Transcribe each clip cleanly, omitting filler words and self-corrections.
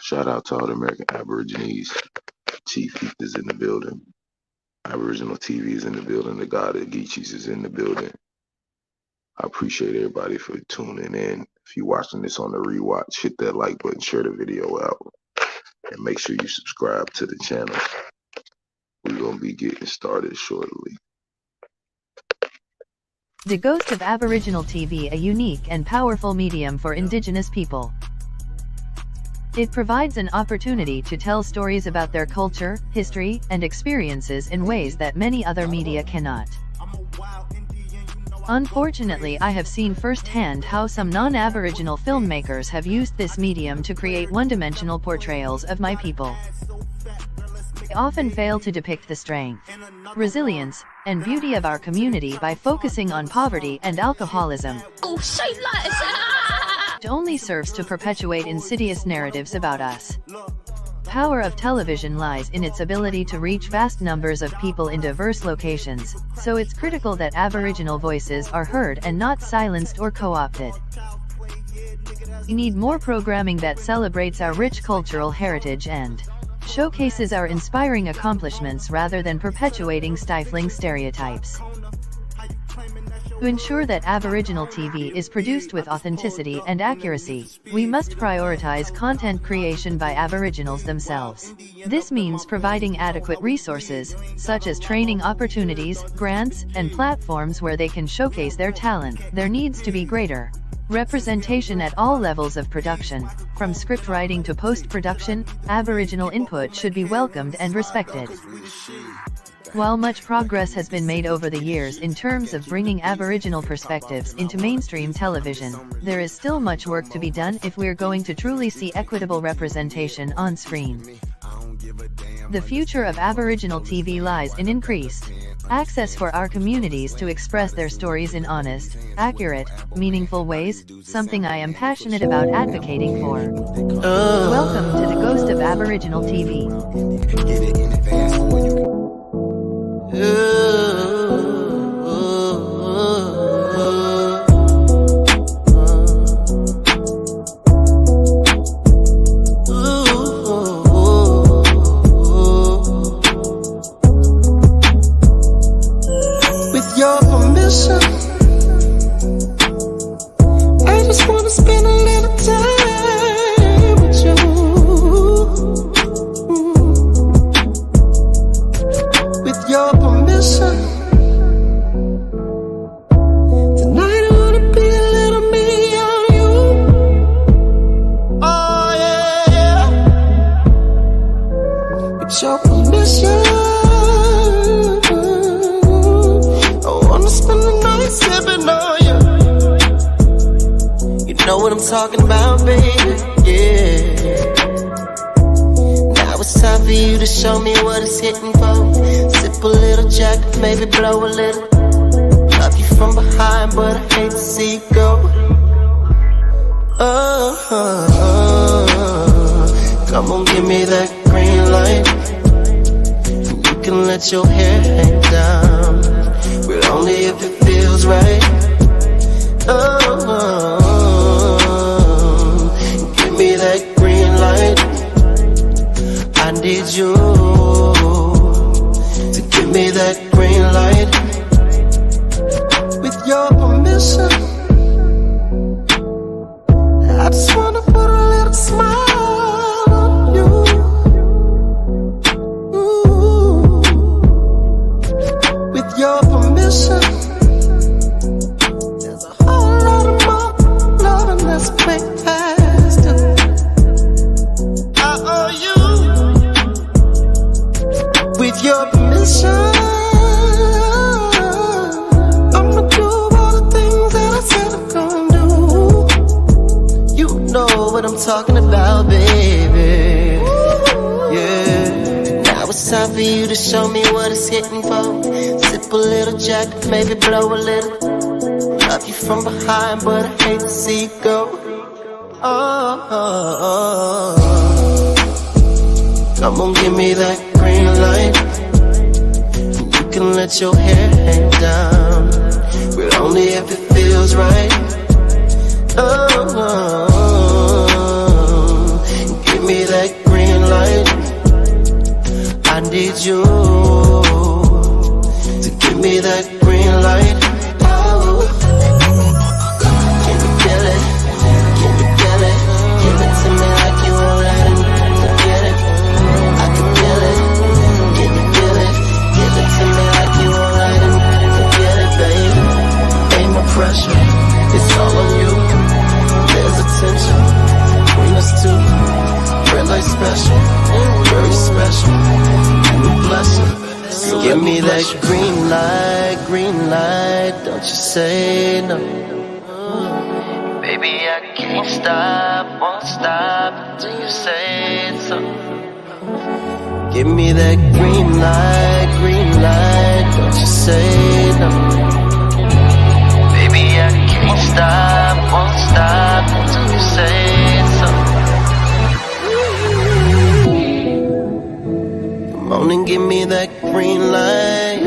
Shout out to all the American Aborigines. Chief Heath is in the building. Aboriginal TV is in the building. The God of Geechees is in the building. I appreciate everybody for tuning in. If you're watching this on the rewatch, hit that like button, share the video out, and make sure you subscribe to the channel. We're going to be getting started shortly. The Ghost of Aboriginal TV, a unique and powerful medium for Indigenous people. It provides an opportunity to tell stories about their culture, history, and experiences in ways that many other media cannot. Unfortunately, I have seen firsthand how some non-Aboriginal filmmakers have used this medium to create one-dimensional portrayals of my people. They often fail to depict the strength, resilience, and beauty of our community by focusing on poverty and alcoholism. It only serves to perpetuate insidious narratives about us. Power of television lies in its ability to reach vast numbers of people in diverse locations, so it's critical that Aboriginal voices are heard and not silenced or co-opted. We need more programming that celebrates our rich cultural heritage and showcases our inspiring accomplishments rather than perpetuating stifling stereotypes. To ensure that Aboriginal TV is produced with authenticity and accuracy, we must prioritize content creation by Aboriginals themselves. This means providing adequate resources, such as training opportunities, grants, and platforms where they can showcase their talent. There needs to be greater representation at all levels of production, from script writing to post-production. Aboriginal input should be welcomed and respected. While much progress has been made over the years in terms of bringing Aboriginal perspectives into mainstream television, there is still much work to be done if we're going to truly see equitable representation on screen. The future of Aboriginal TV lies in increased access for our communities to express their stories in honest, accurate, meaningful ways, something I am passionate about advocating for. Welcome to the Ghost of Aboriginal TV. With your permission, I just wanna spend a little time with you. With your permission, tonight I wanna be a little me on you. Oh yeah, with your permission, I wanna spend the night sipping on you. You know what I'm talking about, baby, yeah. Now it's time for you to show me what it's hitting for. Sip a little Jack, maybe blow a little. Love you from behind, but I hate to see you go. Come on, give me that green light. And you can let your hair hang down, but only if it feels right. Give me that green light. I need you to give me that green light. With your permission, I just wanna put a little smile on you. Ooh. With your permission, there's a whole lot of more loving that's way past it. I owe you. With your permission, I'ma do all the things that I said I'm gonna do. You know what I'm talking about, baby. Yeah. Now it's time for you to show me what it's hitting for. Sip a little Jack, maybe blow a little. Love you from behind, but I hate to see you go. Come on, give me that green light. And you can let your hair hang down, but only if it feels right. Give me that So give me that green light, don't you say no. Baby, I can't stop, won't stop until you say so. Give me that green light, don't you say no. Baby, I can't stop, won't stop until you say so. Come on and give me that green light.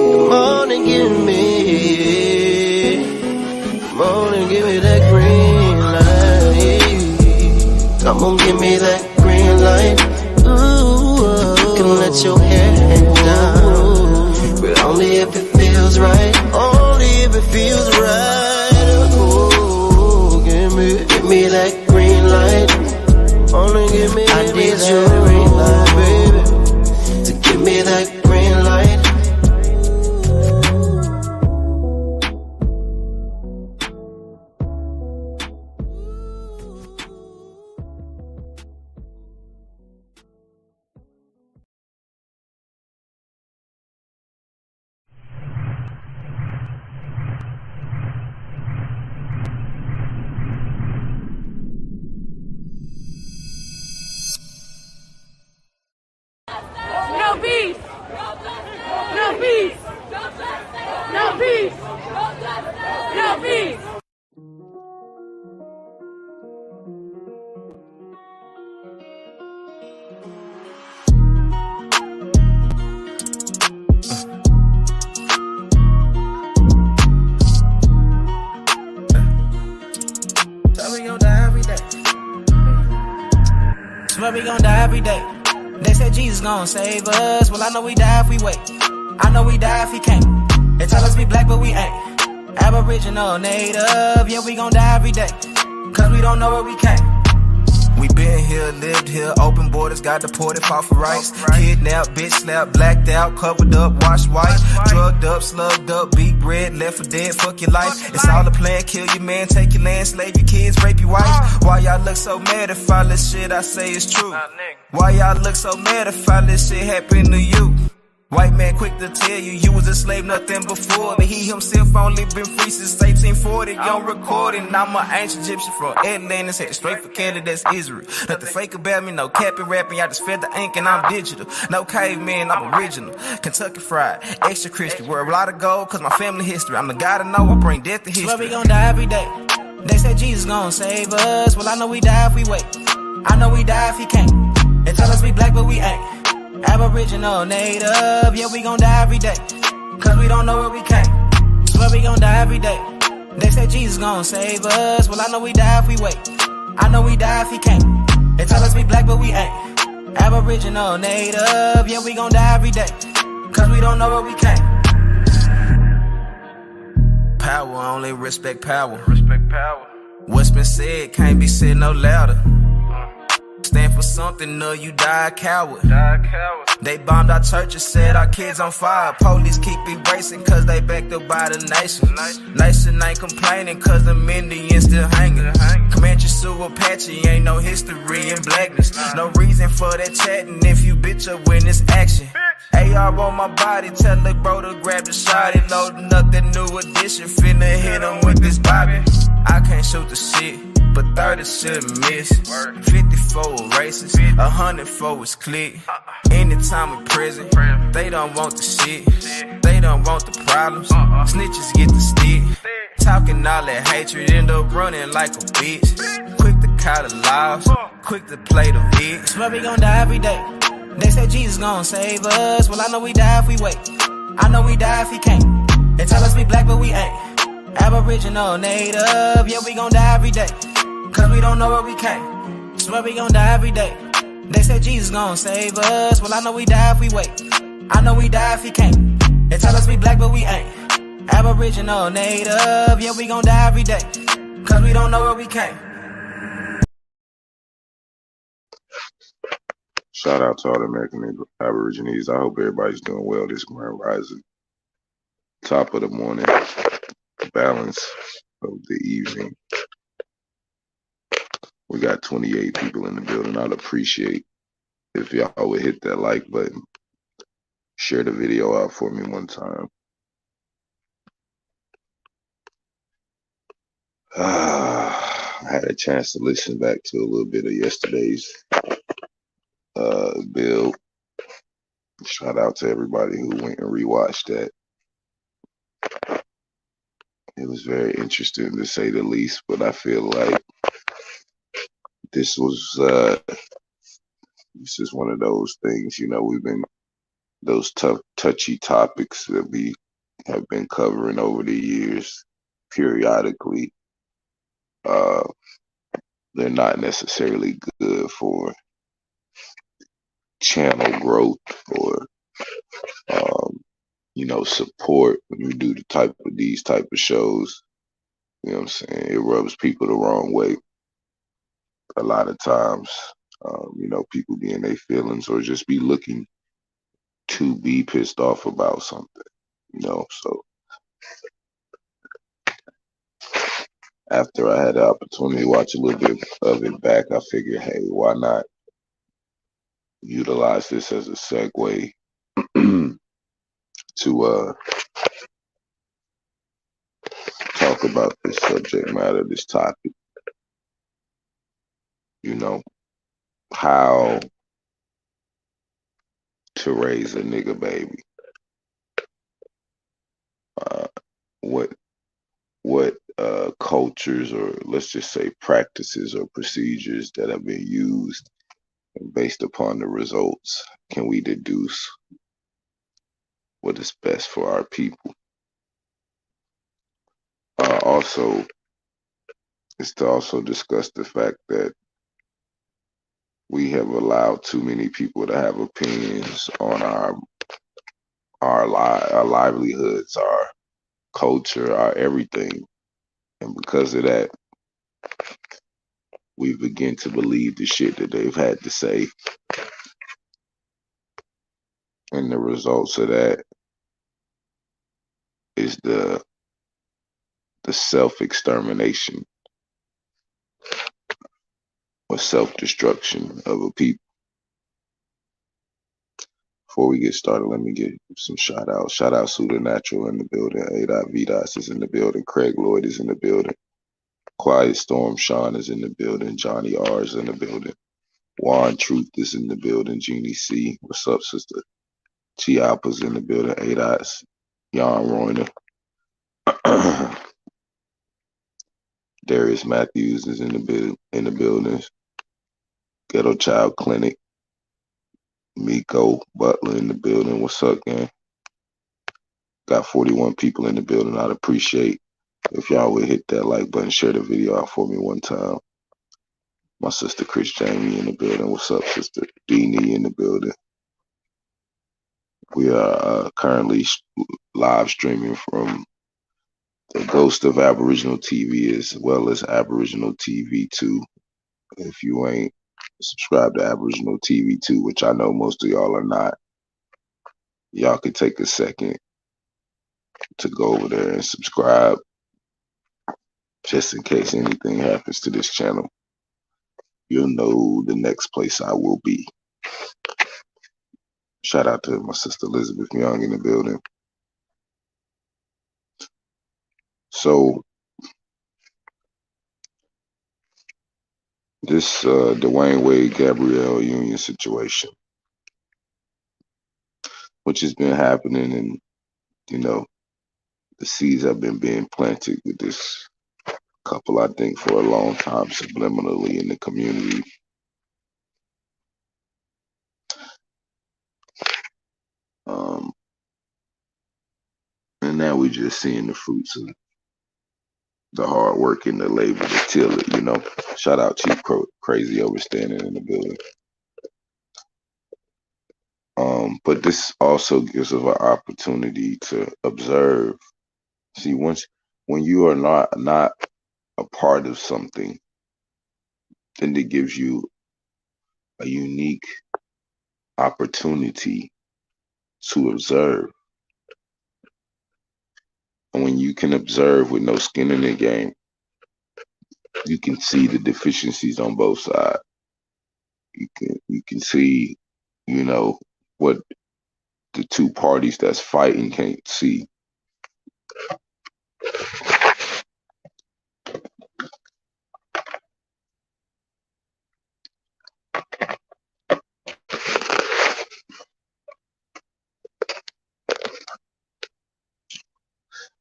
Come on and give me. Come on and give me that green light. Come on, give me that green light. Ooh, you can let your hair hang down, but only if it feels right. Only if it feels right. Ooh, give me that green light. Only give me. I need your green light, baby, to give me that green light. No peace! No peace! No peace! No peace! So we gon' die every day. Swear we gon' die every day. They said Jesus gon' save us. Well, I know we die if we wait. I know we die if he can't. They tell us we black, but we ain't. Aboriginal, native, yeah, we gon' die every day. Cause we don't know where we came. We been here, lived here, open borders, got deported, fought for rights. Kidnapped, bitch slapped, blacked out, covered up, washed white. Drugged up, slugged up, beat bread, left for dead, fuck your life. It's all a plan, kill your man, take your land, slave your kids, rape your wife. Why y'all look so mad if all this shit I say is true? Why y'all look so mad if all this shit happen to you? White man quick to tell you, you was a slave, nothing before me. He himself only been free since 1840, young recording. I'm an ancient Egyptian from Atlantis, headed straight for Canada, that's Israel. Nothing fake about me, no capping, rapping, y'all just fed the ink and I'm digital. No caveman, I'm original. Kentucky fried, extra crispy, wear a lot of gold cause my family history. I'm the guy to know, I bring death to history. Swear we gon' die every day. They said Jesus gon' save us. Well, I know we die if we wait. I know we die if he can't. They tell us we black, but we ain't. Aboriginal, native, yeah, we gon' die every day. Cause we don't know where we came. Swear we gon' die every day. They say Jesus gon' save us. Well, I know we die if we wait. I know we die if he can't. They tell us we black, but we ain't. Aboriginal, native, yeah, we gon' die every day. Cause we don't know where we came. Power, only respect power. Respect power. What's been said can't be said no louder. Stand for something, or you die a coward. They bombed our churches, set our kids on fire. Police keep erasing cause they backed up by the nation. Nation ain't complaining cause the Indians still hanging. Comanche, Sioux, Apache, ain't no history in blackness. No reason for that chatting if you bitch up when it's action. AR on my body, tell the bro to grab the shot. It loading up that new edition, finna hit him with this bobby. I can't shoot the shit, but 30 shouldn't miss. 54 races, 104 is click. Anytime in prison, they don't want the shit. They don't want the problems. Snitches get the stick. Talking all that hatred, end up running like a bitch. Quick to call the laws, quick to play the bitch. Swear we gon' die every day. They say Jesus gon' save us. Well, I know we die if we wait. I know we die if he can't. They tell us we black, but we ain't. Aboriginal, native, yeah, we gon' die every day. Cause we don't know where we came. Swear we gon' die every day. They say Jesus gon' save us. Well, I know we die if we wait. I know we die if he can't. They tell us we black, but we ain't. Aboriginal, native, yeah, we gon' die every day. Cause we don't know where we came. Shout out to all the American Aborigines. I hope everybody's doing well this Grand Rising. Top of the morning, balance of the evening. We got 28 people in the building. I'd appreciate if y'all would hit that like button. share the video out for me one time. I had a chance to listen back to a little bit of yesterday's build. Shout out to everybody who went and rewatched that. It was very interesting to say the least, but I feel like this was this is one of those things, we've been those tough, touchy topics that we have been covering over the years periodically. Uh, they're not necessarily good for channel growth or um, support when you do these type of shows. You know what I'm saying? It rubs people the wrong way a lot of times. People be in their feelings or just be looking to be pissed off about something. So after I had the opportunity to watch a little bit of it back, I figured, hey, why not utilize this as a segue to talk about this subject matter, this topic. How to raise a nigga baby. Uh, what cultures, or let's just say practices or procedures that have been used, and based upon the results, can we deduce what is best for our people? Also, is to also discuss the fact that we have allowed too many people to have opinions on our livelihoods, our culture, our everything, and because of that, we begin to believe the shit that they've had to say, and the results of that is the self-extermination or self-destruction of a people. Before we get started, let me get some shout outs. Shout out Suda Natural in the building. A. Vidas is in the building. Craig Lloyd is in the building. Quiet Storm Sean is in the building. Johnny R is in the building. Juan Truth is in the building. Jeannie C. What's up, sister? Chiapa's in the building. A. Jan Royner. Darius Matthews is in the building. Ghetto Child Clinic. Miko Butler in the building. What's up, gang? Got 41 people in the building. I'd appreciate if y'all would hit that like button, share the video out for me one time. My sister Chris Jamie in the building. What's up, sister? Deanie in the building. We are currently live streaming from the Ghost of Aboriginal TV as well as Aboriginal TV 2. If you ain't subscribed to Aboriginal TV 2, which I know most of y'all are not, y'all could take a second to go over there and subscribe just in case anything happens to this channel. You'll know the next place I will be. Shout out to my sister Elizabeth Young in the building. So this Dwayne Wade Gabrielle Union situation, which has been happening, and the seeds have been being planted with this couple, I think, for a long time, subliminally in the community. And now we're just seeing the fruits of the hard work and the labor to till it, Shout out Chief Crazy Overstanding in the building. But this also gives us an opportunity to observe. See, when you are not a part of something, then it gives you a unique opportunity to observe. And when you can observe with no skin in the game, you can see the deficiencies on both sides. You can see, what the two parties that's fighting can't see.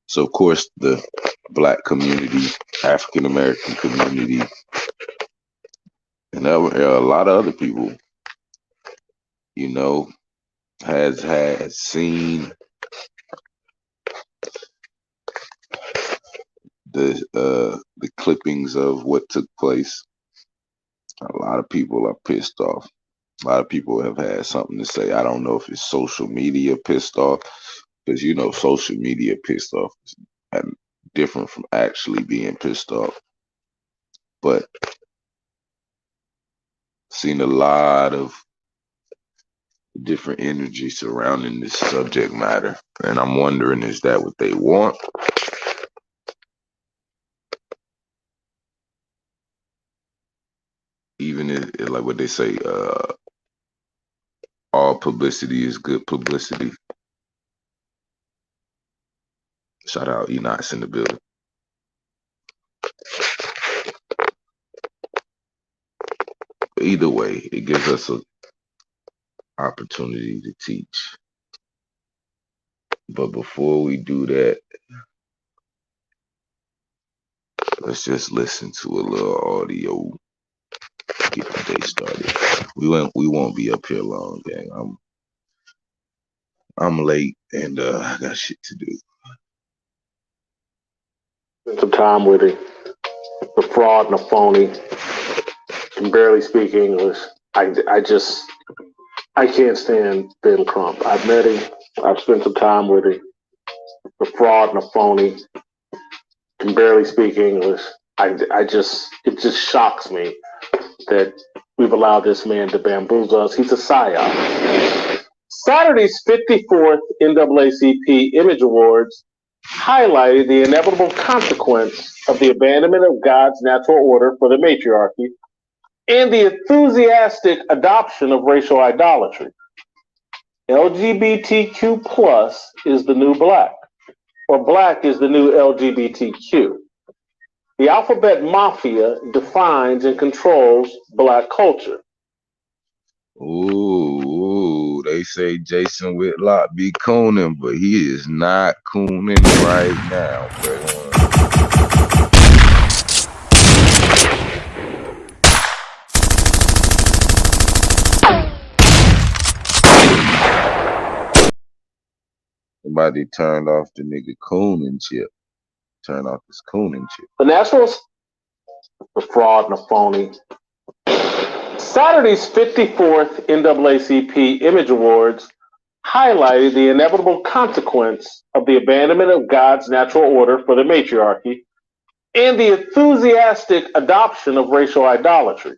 So of course the Black community, African American community, and a lot of other people, you know, has seen the clippings of what took place. A lot of people are pissed off. A lot of people have had something to say. I don't know if it's social media pissed off, because social media pissed off is different from actually being pissed off. But seen a lot of different energy surrounding this subject matter, and I'm wondering, is that what they want? Even if, like what they say, all publicity is good publicity. Shout out Enoch's in the building. Either way, it gives us an opportunity to teach. But before we do that, let's just listen to a little audio. Get the day started. We won't be up here long, gang. I'm late and I got shit to do. Spent some time with him. The fraud and the phony. Can barely speak English. I can't stand Ben Crump. I've met him. I've spent some time with him. The fraud and the phony. Can barely speak English. It just shocks me that we've allowed this man to bamboozle us. He's a psyop. Saturday's 54th NAACP Image Awards highlighted the inevitable consequence of the abandonment of God's natural order for the matriarchy and the enthusiastic adoption of racial idolatry. LGBTQ plus is the new black, or black is the new LGBTQ. The alphabet mafia defines and controls black culture. Ooh, they say Jason Whitlock be cooning, but he is not cooning right now, bro. Somebody turned off the nigga cooning chip. Turn off this cooning chip. The Nationals, the fraud and the phony. Saturday's 54th NAACP Image Awards highlighted the inevitable consequence of the abandonment of God's natural order for the matriarchy and the enthusiastic adoption of racial idolatry.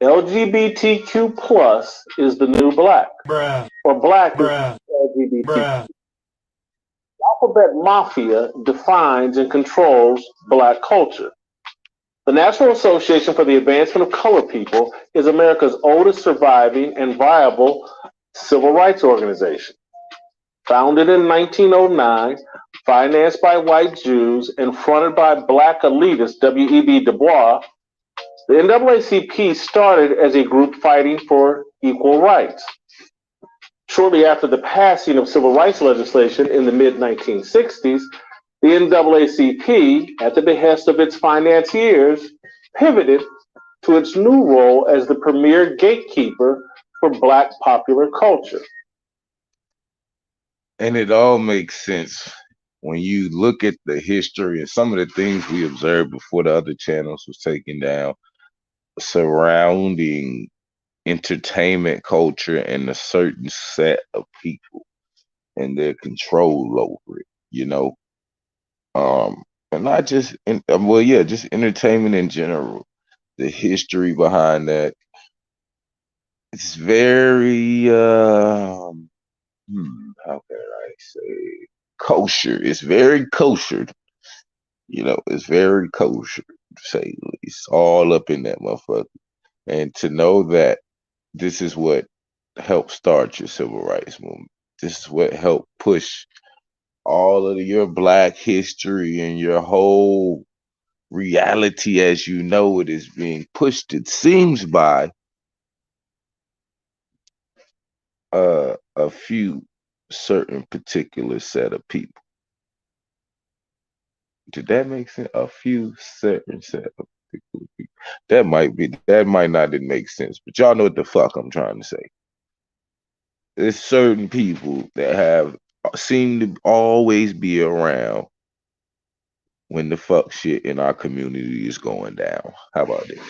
LGBTQ plus is the new black, or black is LGBTQ. The alphabet mafia defines and controls black culture. The National Association for the Advancement of Colored People is America's oldest surviving and viable civil rights organization. Founded in 1909, financed by white Jews, and fronted by black elitist W.E.B. Du Bois, the NAACP started as a group fighting for equal rights. Shortly after the passing of civil rights legislation in the mid-1960s, the NAACP, at the behest of its financiers, pivoted to its new role as the premier gatekeeper for black popular culture. And it all makes sense when you look at the history and some of the things we observed before the other channels was taken down surrounding entertainment culture and a certain set of people and their control over it, and not just just entertainment in general. The history behind that, it's very how can I say, kosher. It's very kosher. It's very kosher, to say the least. All up in that motherfucker. And to know that this is what helped start your civil rights movement. This is what helped push all of your black history and your whole reality as you know it is being pushed, it seems, by a few certain particular set of people. Did that make sense? A few certain set of particular people. That might not didn't make sense, but y'all know what the fuck I'm trying to say. There's certain people that have seem to always be around when the fuck shit in our community is going down. How about this?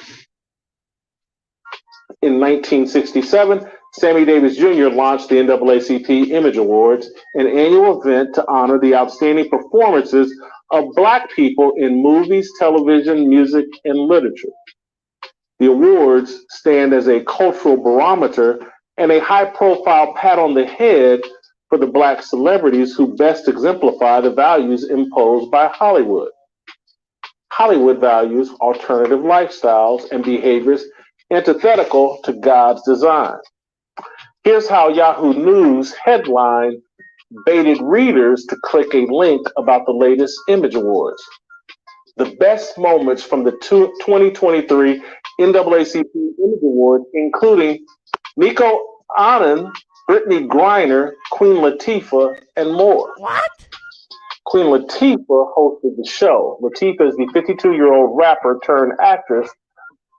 In 1967, Sammy Davis Jr. launched the NAACP Image Awards, an annual event to honor the outstanding performances of Black people in movies, television, music, and literature. The awards stand as a cultural barometer and a high-profile pat on the head for the Black celebrities who best exemplify the values imposed by Hollywood. Hollywood values alternative lifestyles and behaviors antithetical to God's design. Here's how Yahoo News headline baited readers to click a link about the latest Image Awards. The best moments from the 2023 NAACP Image Awards, including Nico Anand, Brittany Griner, Queen Latifah, and more. What? Queen Latifah hosted the show. Latifah is the 52-year-old rapper turned actress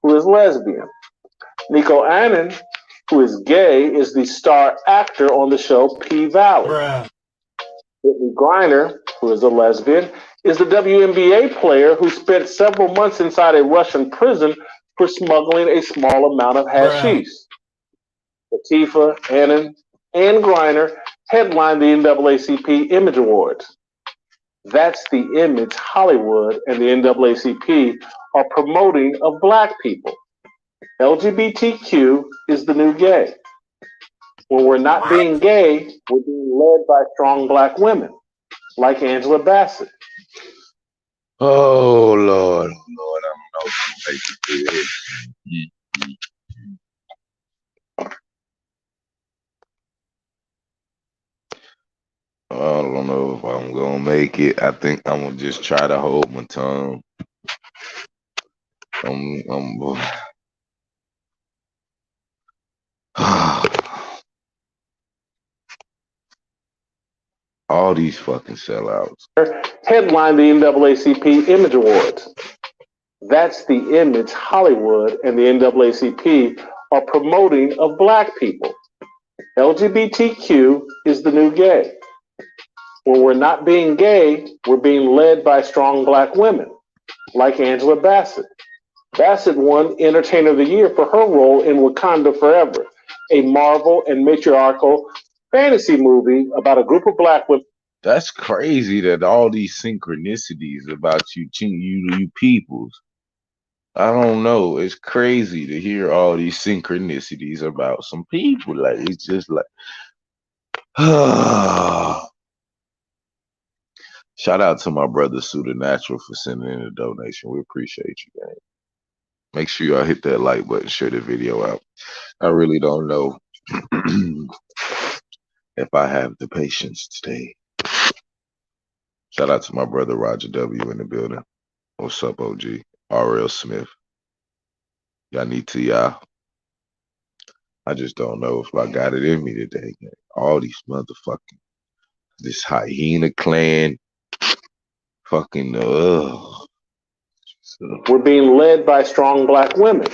who is lesbian. Nico Anand, who is gay, is the star actor on the show P-Valley. Brittany Griner, who is a lesbian, is the WNBA player who spent several months inside a Russian prison for smuggling a small amount of hashish. Latifah, Anand, and Griner headlined the NAACP Image Awards. That's the image Hollywood and the NAACP are promoting of Black people. LGBTQ is the new gay. When we're not being gay, we're being led by strong Black women, like Angela Bassett. Oh Lord, I don't know if I'm making it through this. I don't know if I'm gonna make it. I think I'm gonna just try to hold my tongue. All these fucking sellouts. Headline the NAACP Image Awards. That's the image Hollywood and the NAACP are promoting of Black people. LGBTQ is the new gay. When we're not being gay, we're being led by strong Black women, like Angela Bassett. Bassett won Entertainer of the Year for her role in Wakanda Forever, a Marvel and matriarchal fantasy movie about a group of Black women. That's crazy that all these synchronicities about you peoples. I don't know. It's crazy to hear all these synchronicities about some people. Like, it's just like, shout out to my brother Suda Natural for sending in a donation. We appreciate you, gang. Make sure y'all hit that like button, share the video out. I really don't know if I have the patience today. Shout out to my brother Roger W in the building. What's up, OG? R.L. Smith. Y'all need to, y'all. I just don't know if I got it in me today. Man. All these motherfucking, this hyena clan, fucking, We're being led by strong Black women,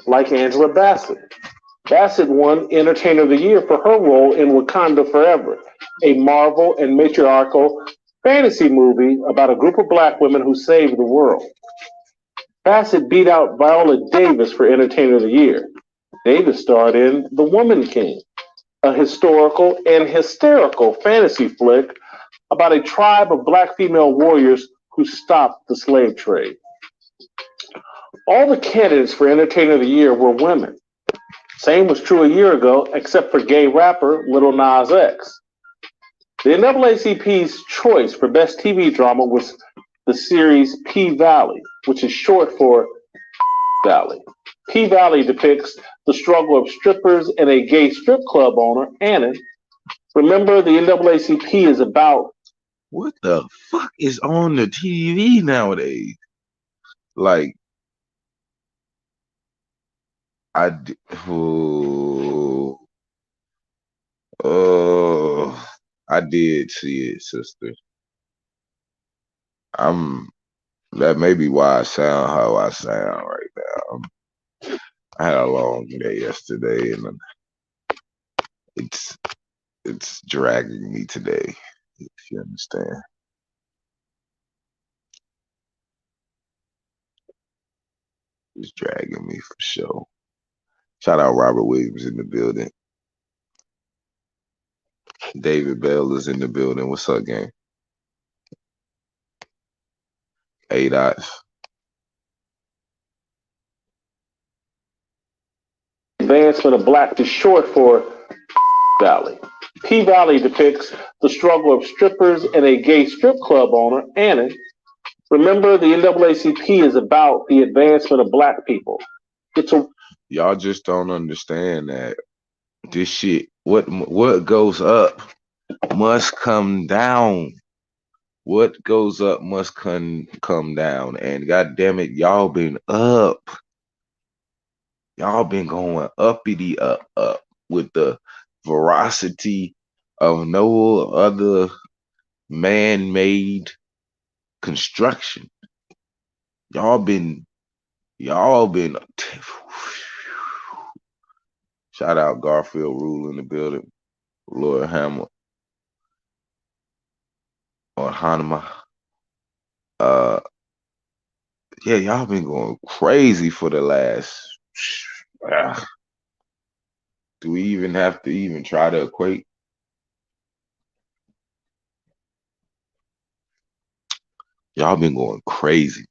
like Angela Bassett. Bassett won Entertainer of the Year for her role in Wakanda Forever, a Marvel and matriarchal fantasy movie about a group of Black women who saved the world. Bassett beat out Viola Davis for Entertainer of the Year. Davis starred in The Woman King, a historical and hysterical fantasy flick about a tribe of Black female warriors who stopped the slave trade. All the candidates for Entertainer of the Year were women. Same was true a year ago, except for gay rapper Lil Nas X. The NAACP's choice for Best TV Drama was the series P-Valley, which is short for Valley. P-Valley depicts the struggle of strippers and a gay strip club owner, Annan. Remember, the NAACP is about. What the fuck is on the TV nowadays? Like, I, d- oh, I did see it, sister. I'm That may be why I sound how I sound right now. I had a long day yesterday, and it's it's dragging me today. If you understand, it's dragging me for sure. Shout out Robert Williams in the building. David Bell is in the building. What's up, gang? A dots. Advancement of Black is short for Valley. P Valley depicts the struggle of strippers and a gay strip club owner, Annan. Remember, the NAACP is about the advancement of Black people. Y'all just don't understand that this shit. What goes up must come down. What goes up must come down. And god damn it, y'all been up. Y'all been going uppity up with the veracity of no other man-made construction. Y'all been shout out Garfield Rule in the building, Lord Hammer or Hanema. Yeah, y'all been going crazy for the last. Do we even have to even try to equate? Y'all been going crazy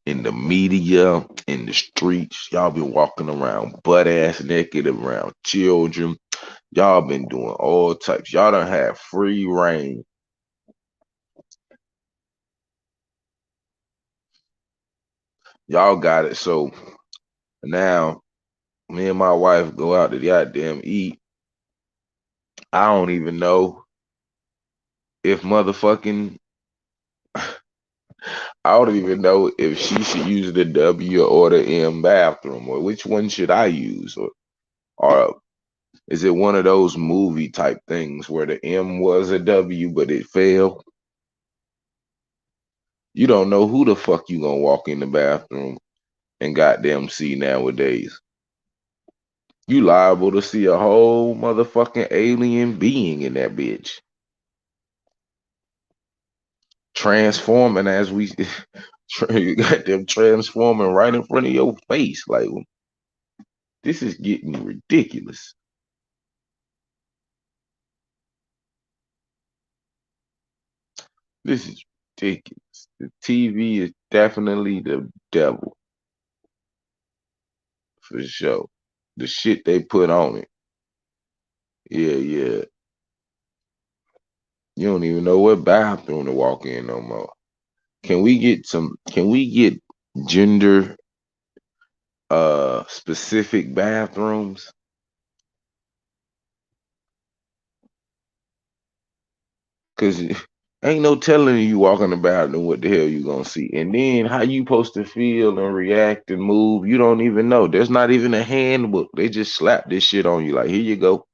in the media, in the streets. Y'all been walking around butt ass naked around children. Y'all been doing all types. Y'all done have free reign. Y'all got it. So now me and my wife go out to goddamn eat. I don't even know if motherfucking I don't even know if she should use the W or the M bathroom, or which one should I use, or is it one of those movie type things where the M was a W but it failed? You don't know who the fuck you gonna walk in the bathroom and goddamn see nowadays. You liable to see a whole motherfucking alien being in that bitch. Transforming as we you got them transforming right in front of your face. Like, this is getting ridiculous. This is ridiculous. The TV is definitely the devil for sure. The shit they put on it. Yeah, yeah. You don't even know what bathroom to walk in no more. Can we get gender specific bathrooms? Cause ain't no telling you walking the bathroom what the hell you gonna see. And then how you supposed to feel and react and move, you don't even know. There's not even a handbook. They just slap this shit on you like, here you go.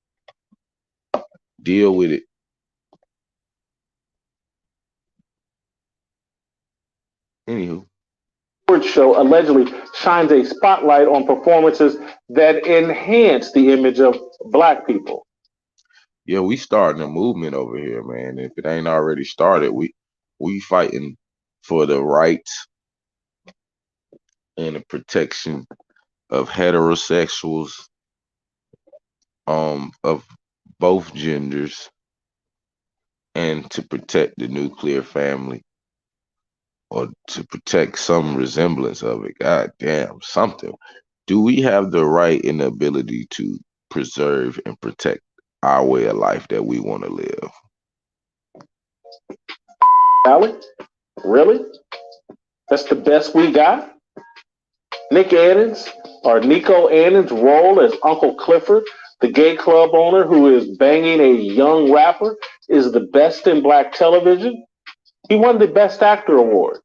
Deal with it. Anywho. Show allegedly shines a spotlight on performances that enhance the image of Black people. Yeah, we starting a movement over here, man. If it ain't already started, we fighting for the rights and the protection of heterosexuals, of both genders, and to protect the nuclear family, or to protect some resemblance of it. God damn, something. Do we have the right and the ability to preserve and protect our way of life that we want to live? Allie? Really? That's the best we got? Nick Adams, Or Nico Annan's role as Uncle Clifford, the gay club owner who is banging a young rapper, is the best in black television? He won the Best Actor award.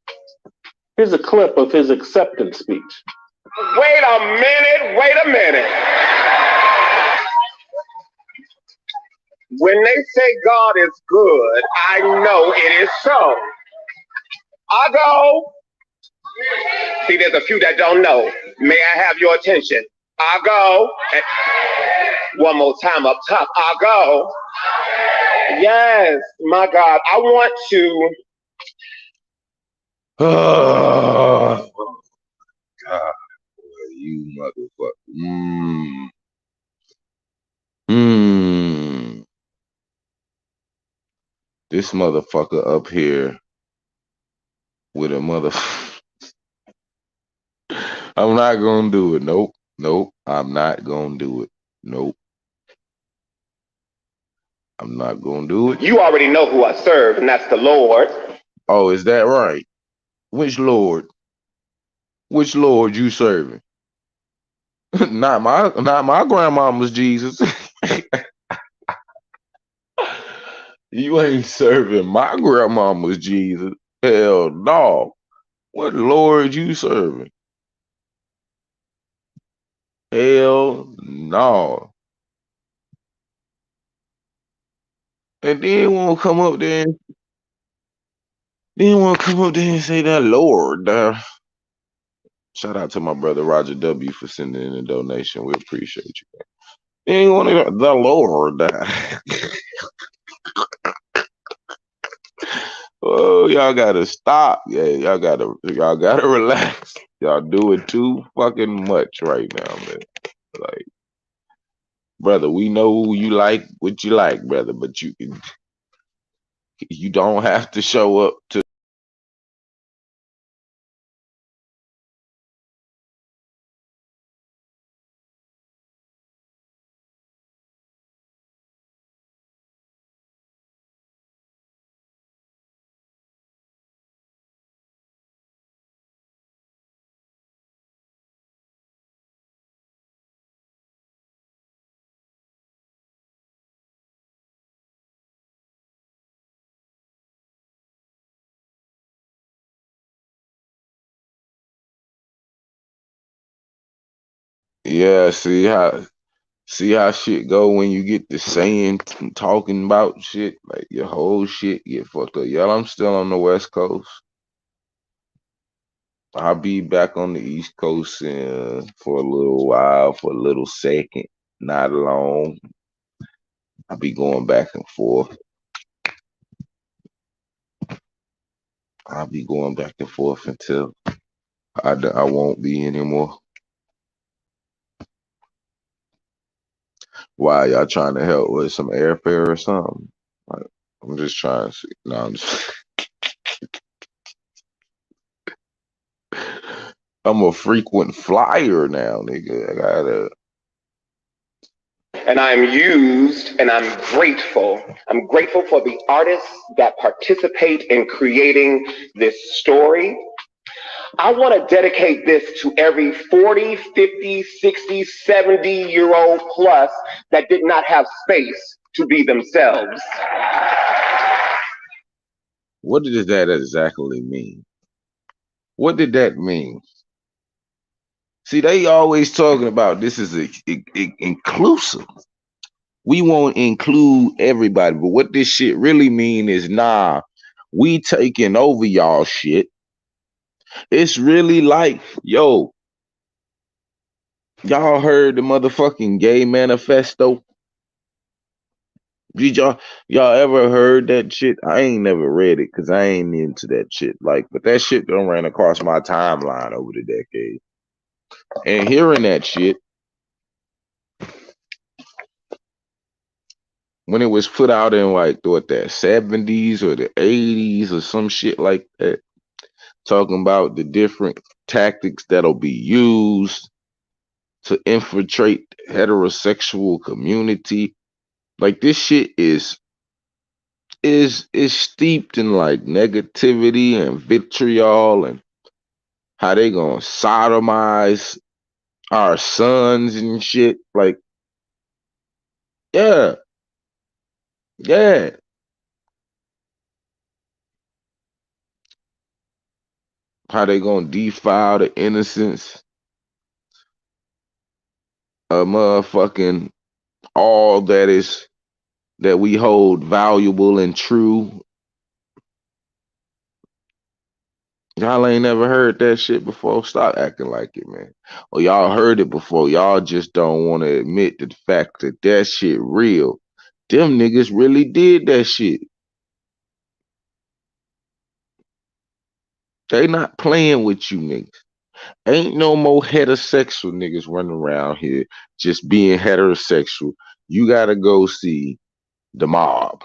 Here's a clip of his acceptance speech. Wait a minute, wait a minute. When they say God is good, I know it is so. I go. See, there's a few that don't know. May I have your attention? I go. And one more time up top. I go. Yes, my God. I want to. Oh, God, boy, you motherfucker. This motherfucker up here with a mother. I'm not gonna do it. Nope. Nope. I'm not gonna do it. Nope. I'm not gonna do it. You already know who I serve, and that's the Lord. Oh, is that right? Which Lord? Which Lord you serving? not my grandmama's Jesus. You ain't serving my grandmama's Jesus. Hell no. What Lord you serving? Hell no. And then won't come up there and say that Lord. Shout out to my brother Roger W for sending in a donation. We appreciate you. Then want the Lord. Oh, y'all gotta stop. Yeah, y'all gotta relax. Y'all doing too fucking much right now, man. Like, brother, we know who you like, what you like, brother, but you don't have to show up to. Yeah, see how shit go when you get to saying and talking about shit, like your whole shit get fucked up. Y'all, I'm still on the West Coast. I'll be back on the East Coast for a little while, for a little second, not long. I'll be going back and forth. I'll be going back and forth until I won't be anymore. Why y'all trying to help with some airfare or something? Like, I'm just trying to see. No, I'm a frequent flyer now, nigga. I gotta. And I'm used and I'm grateful. I'm grateful for the artists that participate in creating this story. I want to dedicate this to every 40, 50, 60, 70-year-old plus that did not have space to be themselves. What does that exactly mean? What did that mean? See, they always talking about this is inclusive. We won't include everybody, but what this shit really mean is, nah, we taking over y'all shit. It's really like, yo, y'all heard the motherfucking gay manifesto? Did y'all ever heard that shit? I ain't never read it because I ain't into that shit. Like, but that shit done ran across my timeline over the decade. And hearing that shit, when it was put out in like what that 70s or the 80s or some shit like that, talking about the different tactics that'll be used to infiltrate the heterosexual community. Like this shit is steeped in like negativity and vitriol and how they gonna sodomize our sons and shit. Like, yeah, yeah. How they gonna defile the innocence of motherfucking all that we hold valuable and true. Y'all ain't never heard that shit before. Stop acting like it, man. Or y'all heard it before. Y'all just don't want to admit the fact that that shit real. Them niggas really did that shit. They not playing with you niggas. Ain't no more heterosexual niggas running around here just being heterosexual. You gotta go see the mob.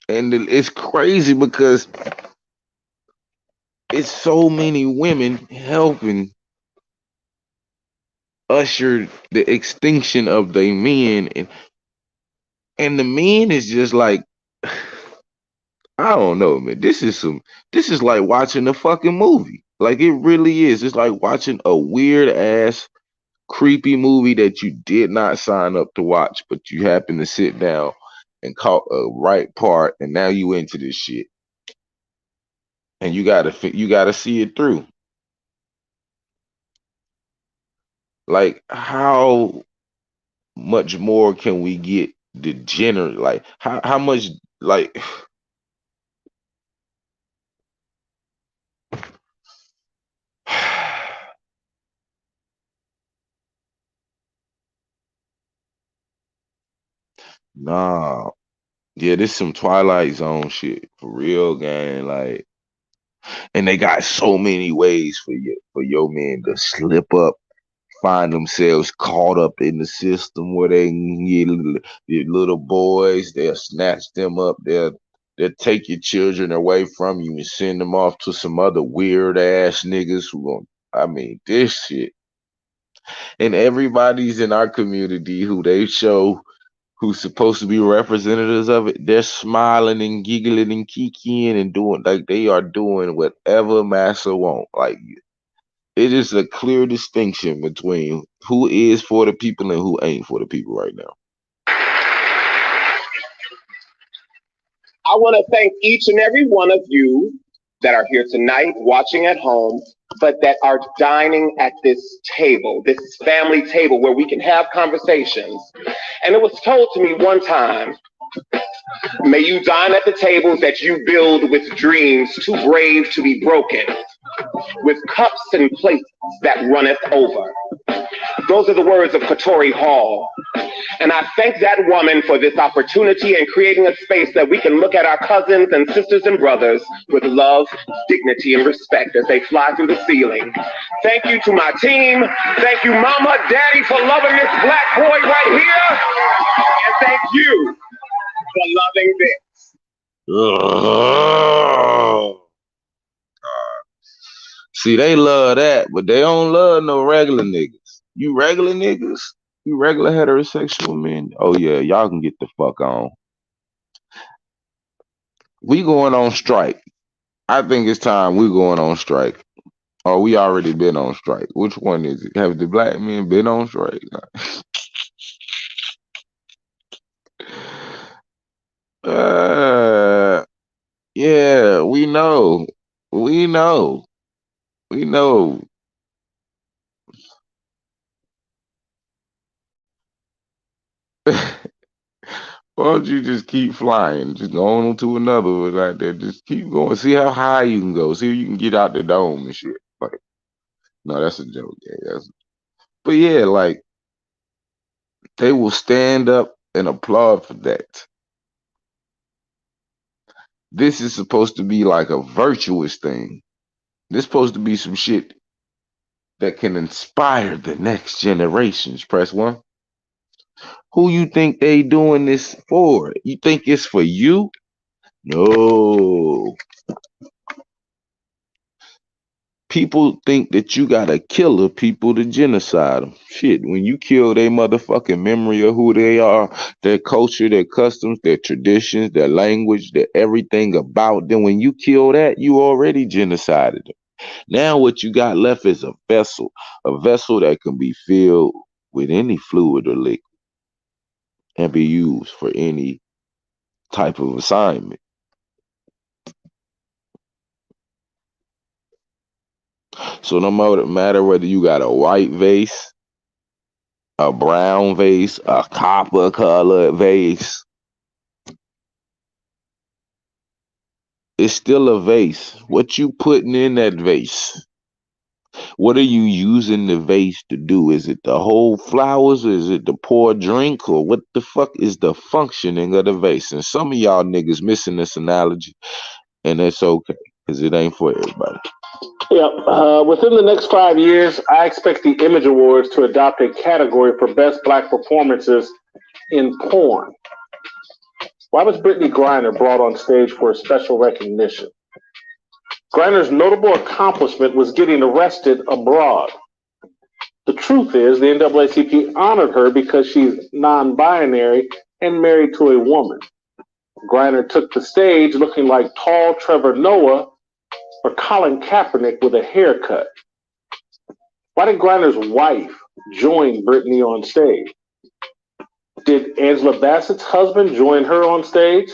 And it's crazy because it's so many women helping usher the extinction of the men, and the men is just like, I don't know, man. This is like watching a fucking movie. Like, it really is. It's like watching a weird ass creepy movie that you did not sign up to watch, but you happen to sit down and caught a right part, and now you into this shit, and you gotta see it through. Like, how much more can we get degenerate? Like, how much, like, nah. Yeah, this some Twilight Zone shit for real, gang. Like, and they got so many ways for your men to slip up, find themselves caught up in the system where they can get little boys. They'll snatch them up. They'll take your children away from you and send them off to some other weird ass niggas who gon' I mean, this shit. And everybody's in our community who they show who's supposed to be representatives of it, they're smiling and giggling and kikiing and doing like they are doing whatever massa want. Like, it is a clear distinction between who is for the people and who ain't for the people right now. I want to thank each and every one of you that are here tonight, watching at home, but that are dining at this table, this family table where we can have conversations. And it was told to me one time, may you dine at the tables that you build with dreams too brave to be broken, with cups and plates that runneth over. Those are the words of Katori Hall. And I thank that woman for this opportunity and creating a space that we can look at our cousins and sisters and brothers with love, dignity, and respect as they fly through the ceiling. Thank you to my team. Thank you, Mama, Daddy, for loving this black boy right here. And thank you for loving this. Ugh. See, they love that, but they don't love no regular niggas. You regular niggas, you regular heterosexual men. Oh yeah, y'all can get the fuck on. We going on strike. I think it's time we going on strike. Or we already been on strike. Which one is it? Have the black men been on strike? Yeah, we know. We know. We know. Why don't you just keep flying? Just go on to another one like that. Just keep going. See how high you can go. See if you can get out the dome and shit. Like, no, that's a joke. Yeah, but yeah, like, they will stand up and applaud for that. This is supposed to be like a virtuous thing. This is supposed to be some shit that can inspire the next generations. Press one. Who you think they doing this for? You think it's for you? No. People think that you gotta kill the people to genocide them. Shit, when you kill their motherfucking memory of who they are, their culture, their customs, their traditions, their language, their everything about them, when you kill that, you already genocided them. Now what you got left is a vessel that can be filled with any fluid or liquid and be used for any type of assignment. So no matter whether you got a white vase, a brown vase, a copper colored vase, it's still a vase. What you putting in that vase? What are you using the vase to do? Is it to hold flowers? Or is it to pour a drink? Or what the fuck is the functioning of the vase? And some of y'all niggas missing this analogy, and that's okay, because it ain't for everybody. Yeah, within the next 5 years, I expect the Image Awards to adopt a category for best black performances in porn. Why was Brittany Griner brought on stage for a special recognition? Griner's notable accomplishment was getting arrested abroad. The truth is, the NAACP honored her because she's non-binary and married to a woman. Griner took the stage looking like tall Trevor Noah or Colin Kaepernick with a haircut. Why did Griner's wife join Brittany on stage? Did Angela Bassett's husband join her on stage?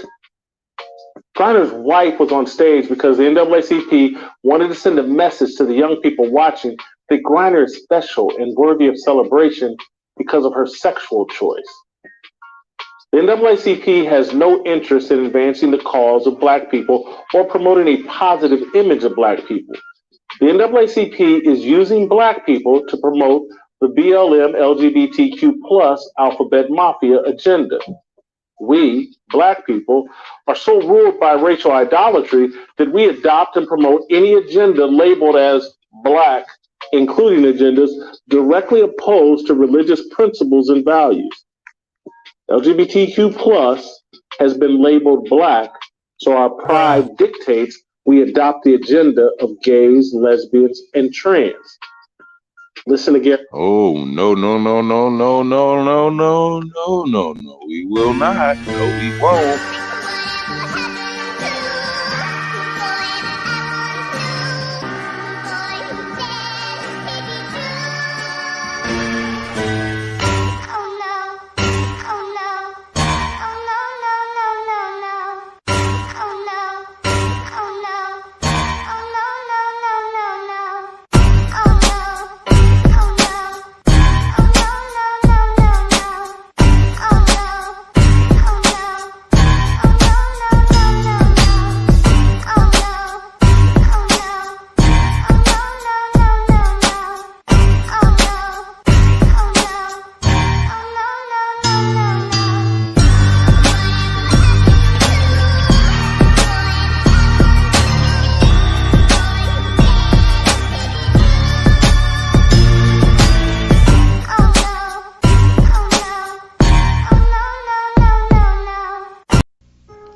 Griner's wife was on stage because the NAACP wanted to send a message to the young people watching that Griner is special and worthy of celebration because of her sexual choice. The NAACP has no interest in advancing the cause of black people or promoting a positive image of black people. The NAACP is using black people to promote the BLM LGBTQ plus alphabet mafia agenda. We, black people, are so ruled by racial idolatry that we adopt and promote any agenda labeled as black, including agendas directly opposed to religious principles and values. LGBTQ plus has been labeled black, so our pride dictates we adopt the agenda of gays, lesbians, and trans. Listen again. Oh, no, no, no, no, no, no, no, no, no, no, no. We will not. No, we won't.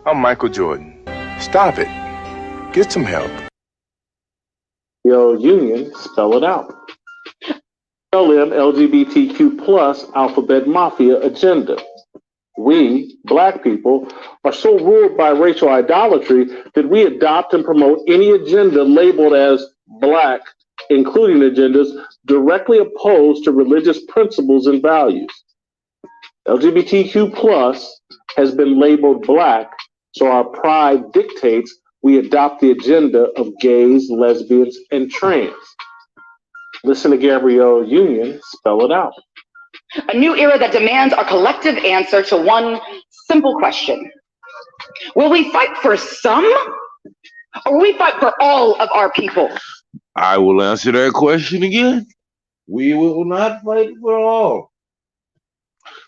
I'm Michael Jordan. Stop it. Get some help. Yo, union, spell it out. BLM LGBTQ plus alphabet mafia agenda. We, black people, are so ruled by racial idolatry that we adopt and promote any agenda labeled as black, including agendas directly opposed to religious principles and values. LGBTQ plus has been labeled black, so our pride dictates we adopt the agenda of gays, lesbians, and trans. Listen to Gabrielle Union spell it out. A new era that demands our collective answer to one simple question. Will we fight for some, or will we fight for all of our people? I will answer that question again. We will not fight for all.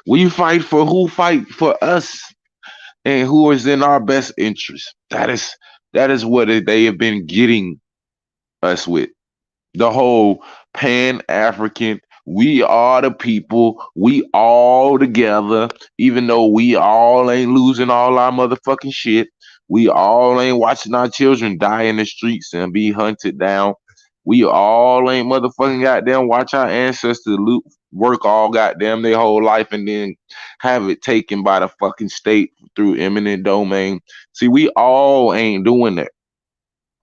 We fight for who fight for us and who is in our best interest. That is what they have been getting us with. The whole Pan-African, we are the people, we all together, even though we all ain't losing all our motherfucking shit. We all ain't watching our children die in the streets and be hunted down. We all ain't motherfucking goddamn watch our ancestors work all goddamn their whole life and then have it taken by the fucking state through eminent domain. See, we all ain't doing that.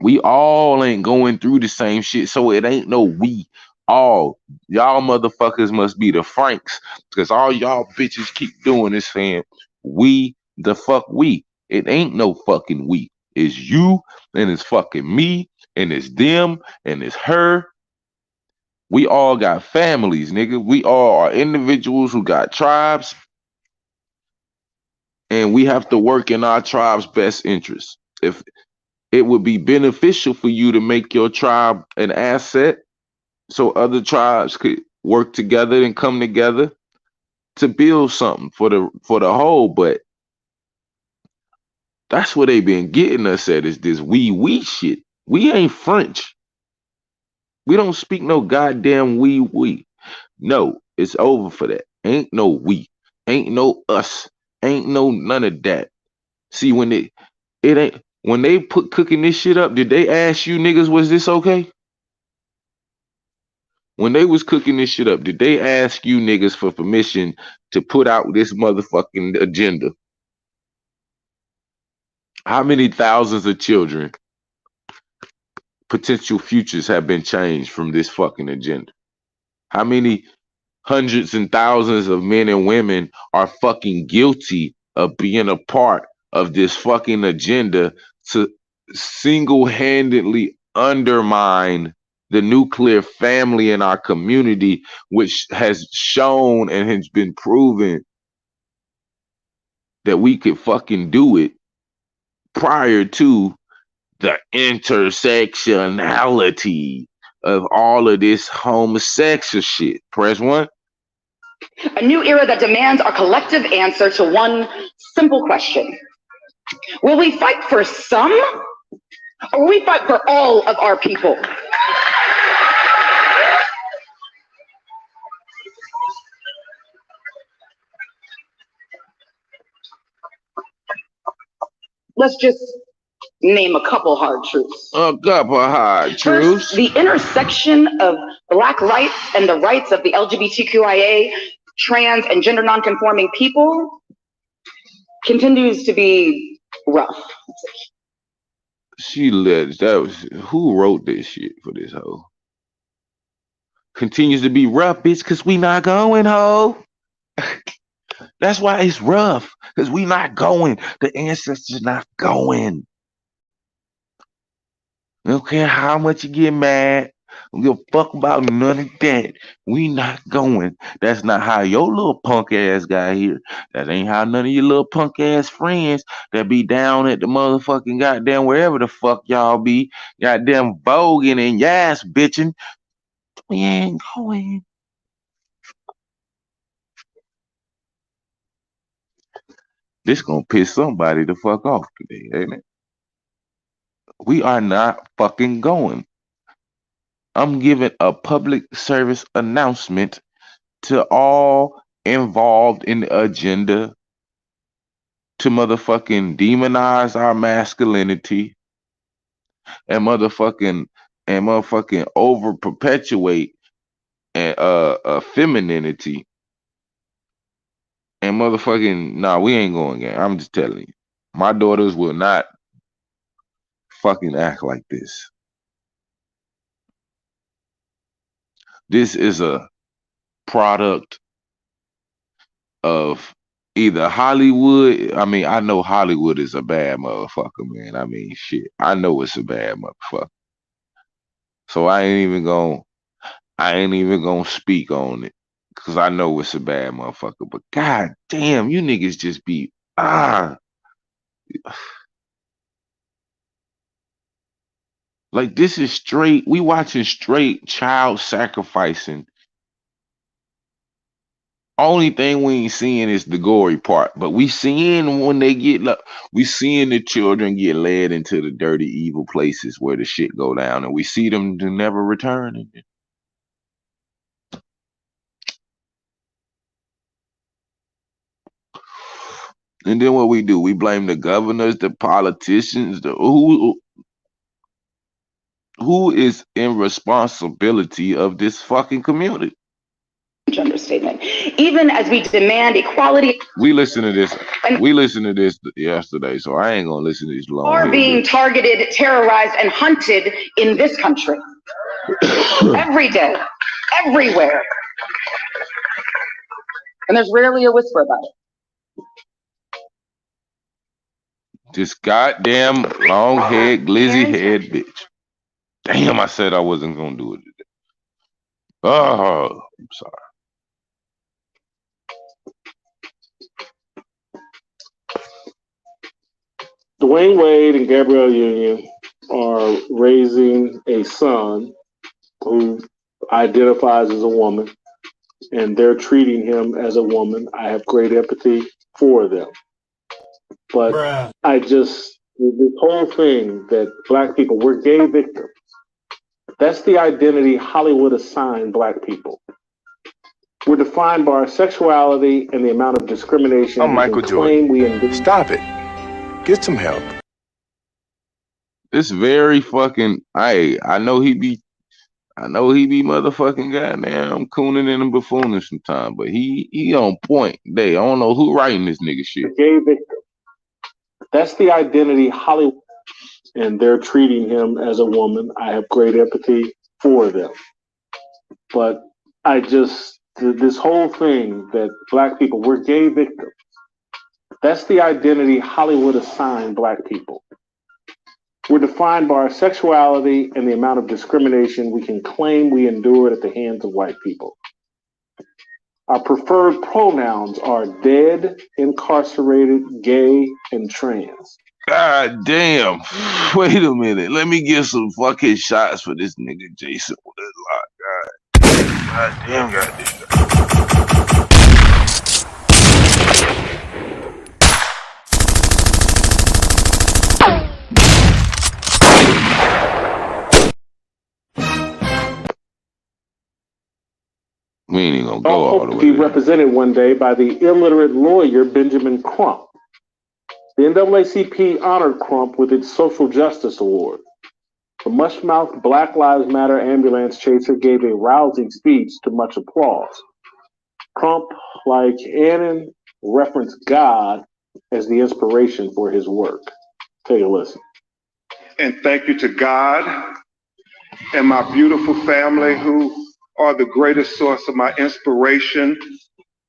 We all ain't going through the same shit, so it ain't no we all. Y'all motherfuckers must be the Franks, because all y'all bitches keep doing is saying we the fuck we. It ain't no fucking we. It's you and it's fucking me and it's them and it's her. We all got families, nigga. We all are individuals who got tribes, and we have to work in our tribe's best interest. If it would be beneficial for you to make your tribe an asset so other tribes could work together and come together to build something for the whole. But that's what they been getting us at, is this we shit. We ain't French. We don't speak no goddamn we. No, it's over for that. Ain't no we. Ain't no us. Ain't no none of that. See, when they put cooking this shit up, did they ask you niggas, was this okay? When they was cooking this shit up, did they ask you niggas for permission to put out this motherfucking agenda? How many thousands of children, potential futures, have been changed from this fucking agenda? How many hundreds and thousands of men and women are fucking guilty of being a part of this fucking agenda to single-handedly undermine the nuclear family in our community, which has shown and has been proven that we could fucking do it prior to the intersectionality of all of this homosexual shit. Press one. A new era that demands our collective answer to one simple question. Will we fight for some, or will we fight for all of our people? Let's just name a couple hard truths. A couple hard truths. First, the intersection of Black rights and the rights of the LGBTQIA, trans, and gender nonconforming people continues to be rough. Who wrote this shit for this hoe? Continues to be rough, bitch, because we not going, hoe. That's why it's rough, because we not going. The ancestors not going. I don't care how much you get mad. I don't give a fuck about none of that. We not going. That's not how your little punk ass got here. That ain't how none of your little punk ass friends that be down at the motherfucking goddamn wherever the fuck y'all be, goddamn voguing and yass bitching. We ain't going. This gonna piss somebody the fuck off today, ain't it? We are not fucking going. I'm giving a public service announcement to all involved in the agenda to motherfucking demonize our masculinity and motherfucking over perpetuate and femininity and motherfucking we ain't going again. I'm just telling you. My daughters will not fucking act like this. This is a product of either Hollywood. I mean, I know Hollywood is a bad motherfucker, man. I mean, shit. I know it's a bad motherfucker. So I ain't even gonna speak on it, because I know it's a bad motherfucker. But god damn, you niggas just be like, this is straight. We watching straight child sacrificing. Only thing we ain't seeing is the gory part, but we seeing when they we seeing the children get led into the dirty, evil places where the shit go down, and we see them to never return. And then what we do? We blame the governors, the politicians, who is in responsibility of this fucking community. Understatement. even as we demand equality. We listened to this. We listened to this yesterday, so I ain't gonna listen to this long. Are being targeted, terrorized, and hunted in this country every day, everywhere, and there's rarely a whisper about it. This goddamn long head, glizzy head bitch. Damn, I said I wasn't gonna do it today. Oh, I'm sorry. Dwayne Wade and Gabrielle Union are raising a son who identifies as a woman, and they're treating him as a woman. I have great empathy for them. But this whole thing that black people, we're gay victims. That's the identity Hollywood assigned black people. We're defined by our sexuality and the amount of discrimination. I'm Michael Jordan. Stop it. Get some help. It's very fucking. I know he be motherfucking goddamn cooning and buffooning sometimes, but he on point. I don't know who writing this nigga shit. Gay victim. That's the identity Hollywood, and they're treating him as a woman. I have great empathy for them. But this whole thing that black people, we're gay victims. That's the identity Hollywood assigned black people. We're defined by our sexuality and the amount of discrimination we can claim we endured at the hands of white people. Our preferred pronouns are dead, incarcerated, gay, and trans. God damn. Wait a minute. Let me get some fucking shots for this nigga Jason. God damn, goddamn. We ain't even gonna go all the way. Be represented one day by the illiterate lawyer Benjamin Crump. The NAACP honored Crump with its Social Justice Award. The mush-mouthed Black Lives Matter ambulance chaser gave a rousing speech to much applause. Crump, like Annan, referenced God as the inspiration for his work. Take a listen. And thank you to God and my beautiful family who are the greatest source of my inspiration,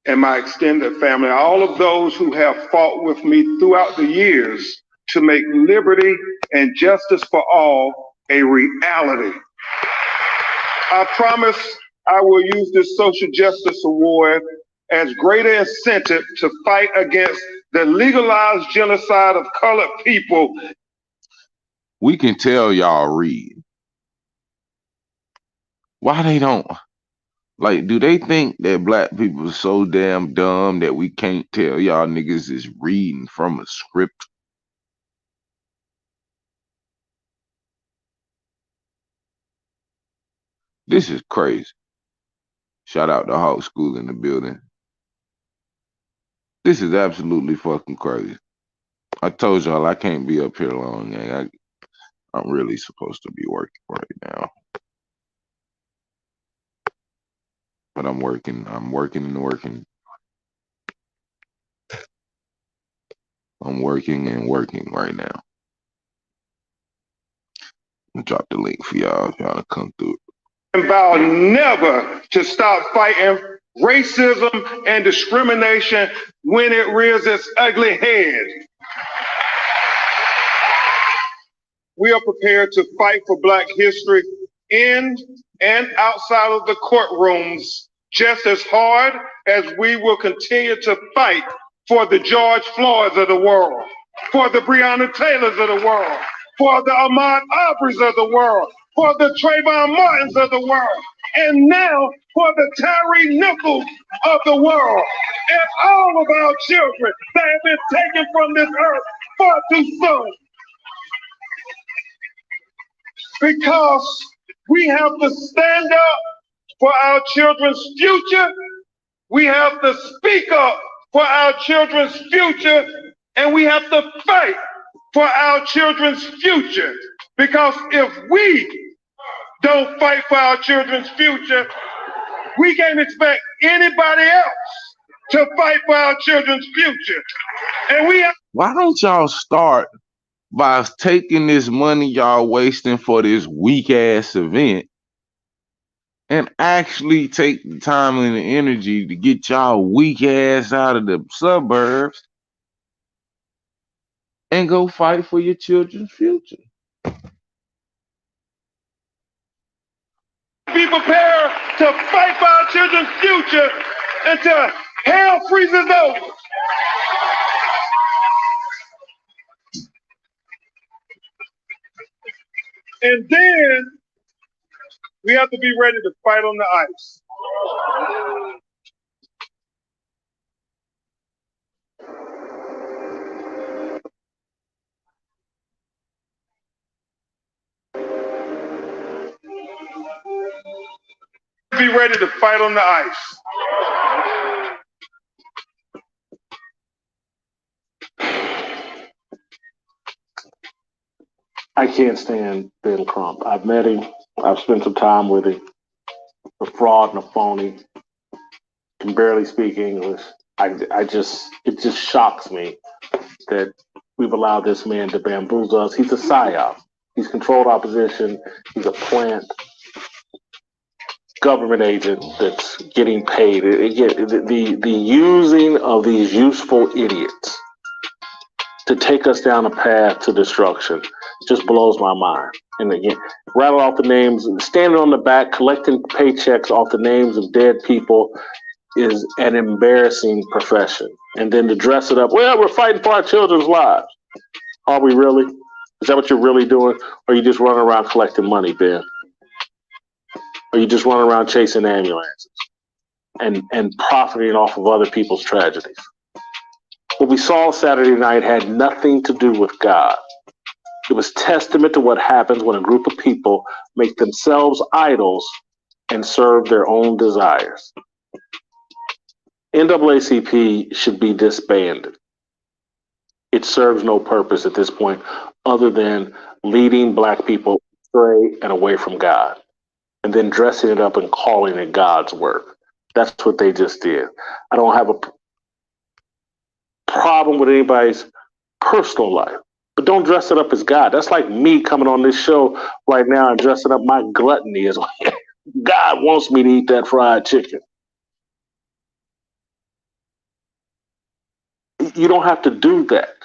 and my extended family, all of those who have fought with me throughout the years to make liberty and justice for all a reality. I promise I will use this Social Justice Award as greater incentive to fight against the legalized genocide of colored people. We can tell y'all read. Why they don't? Like, do they think that black people are so damn dumb that we can't tell y'all niggas is reading from a script? This is crazy. Shout out to Hawk School in the building. This is absolutely fucking crazy. I told y'all I can't be up here long, gang. I'm really supposed to be working right now. But I'm working. I'm working. I'm working and working right now. I'll drop the link for y'all if y'all to come through. And vow never to stop fighting racism and discrimination when it rears its ugly head. We are prepared to fight for Black history in and outside of the courtrooms just as hard as we will continue to fight for the George Floyds of the world, for the Breonna Taylors of the world, for the Ahmaud Arbery's of the world, for the Trayvon Martins of the world, and now for the Tyree Nichols of the world, and all of our children that have been taken from this earth far too soon. Because we have to stand up for our children's future, we have to speak up for our children's future, and we have to fight for our children's future. Because if we don't fight for our children's future, we can't expect anybody else to fight for our children's future. And we have. Why don't y'all start by taking this money y'all wasting for this weak ass event and actually take the time and the energy to get y'all weak ass out of the suburbs and go fight for your children's future? Be prepared to fight for our children's future until hell freezes over. And then we have to be ready to fight on the ice. Be ready to fight on the ice. I can't stand Ben Crump. I've met him. I've spent some time with him. A fraud and a phony. Can barely speak English. It just shocks me that we've allowed this man to bamboozle us. He's a psyop. He's controlled opposition. He's a plant government agent that's getting paid. The using of these useful idiots to take us down a path to destruction just blows my mind. And again, rattle off the names, standing on the back, collecting paychecks off the names of dead people is an embarrassing profession. And then to dress it up, well, we're fighting for our children's lives. Are we really? Is that what you're really doing? Or are you just running around collecting money, Ben? Or are you just running around chasing ambulances and profiting off of other people's tragedies? What we saw Saturday night had nothing to do with God. It was testament to what happens when a group of people make themselves idols and serve their own desires. NAACP should be disbanded. It serves no purpose at this point other than leading black people astray and away from God, and then dressing it up and calling it God's work. That's what they just did. I don't have a problem with anybody's personal life, but don't dress it up as God. That's like me coming on this show right now and dressing up my gluttony as God wants me to eat that fried chicken. You don't have to do that.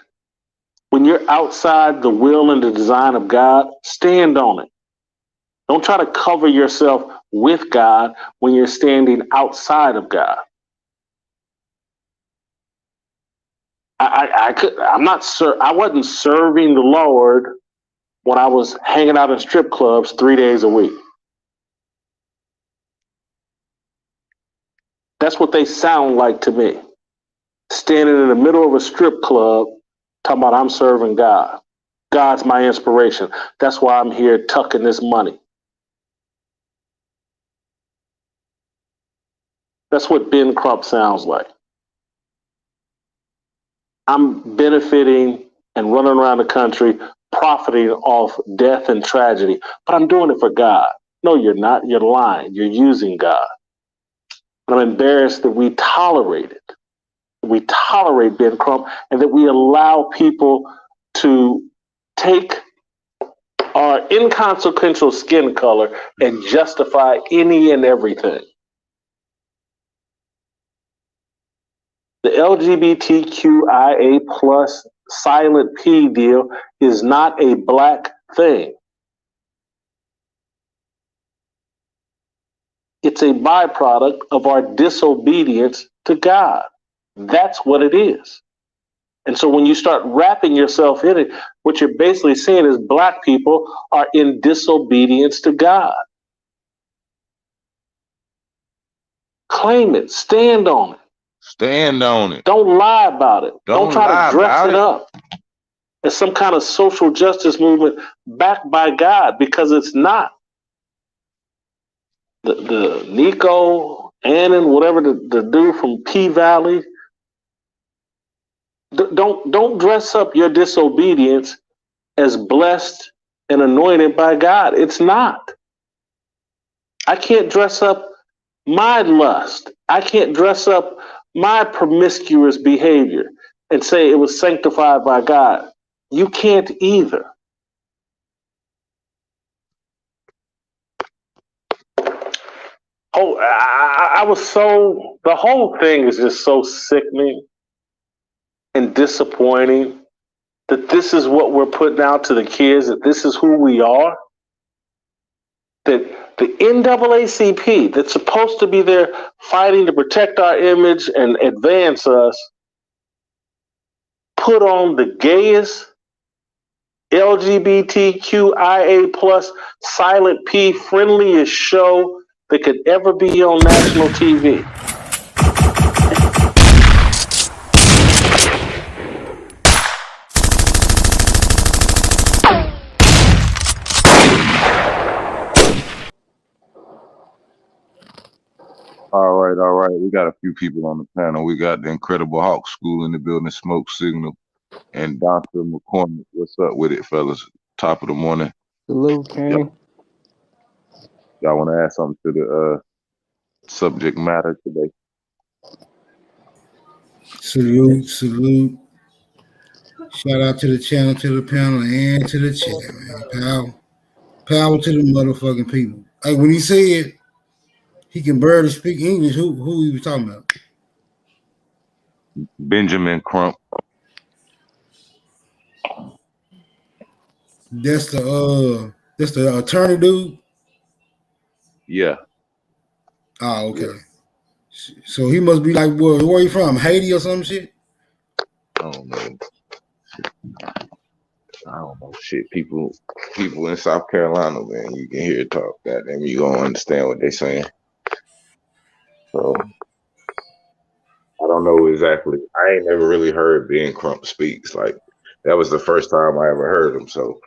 When you're outside the will and the design of God, stand on it. Don't try to cover yourself with God when you're standing outside of God. I wasn't serving the Lord when I was hanging out in strip clubs 3 days a week. That's what they sound like to me. Standing in the middle of a strip club, talking about I'm serving God. God's my inspiration. That's why I'm here tucking this money. That's what Ben Crump sounds like. I'm benefiting and running around the country, profiting off death and tragedy, but I'm doing it for God. No, you're not. You're lying. You're using God. And I'm embarrassed that we tolerate it. We tolerate Ben Crump and that we allow people to take our inconsequential skin color and justify any and everything. The LGBTQIA plus silent P deal is not a black thing. It's a byproduct of our disobedience to God. That's what it is. And so when you start wrapping yourself in it, what you're basically saying is black people are in disobedience to God. Claim it. Stand on it. Stand on it. Don't lie about it. Don't try to dress it up as some kind of social justice movement backed by God, because it's not. The Nico, Annan, whatever the dude from P Valley, don't dress up your disobedience as blessed and anointed by God. It's not. I can't dress up my lust I can't dress up my promiscuous behavior and say it was sanctified by God. You can't either. Oh, I was so, the whole thing is just so sickening and disappointing that this is what we're putting out to the kids, that this is who we are. That the NAACP, that's supposed to be there fighting to protect our image and advance us, put on the gayest LGBTQIA plus silent P friendliest show that could ever be on national TV. All right. We got a few people on the panel. We got the Incredible Hawk School in the building, Smoke Signal, and Dr. McCormick. What's up with it, fellas? Top of the morning. Salute, King. Y'all want to add something to the subject matter today? Salute. Shout out to the channel, to the panel, and to the chat, man. Power to the motherfucking people. Like when he said he can barely speak English, who he was talking about? Benjamin Crump. That's the attorney dude? Yeah. Oh, okay. Yeah. So he must be like, where you from? Haiti or some shit? I don't know. Shit. People in South Carolina, man, you can hear it talk. Goddamn, you gonna understand what they're saying. So I don't know exactly. I ain't never really heard Ben Crump speaks. Like that was the first time I ever heard him. So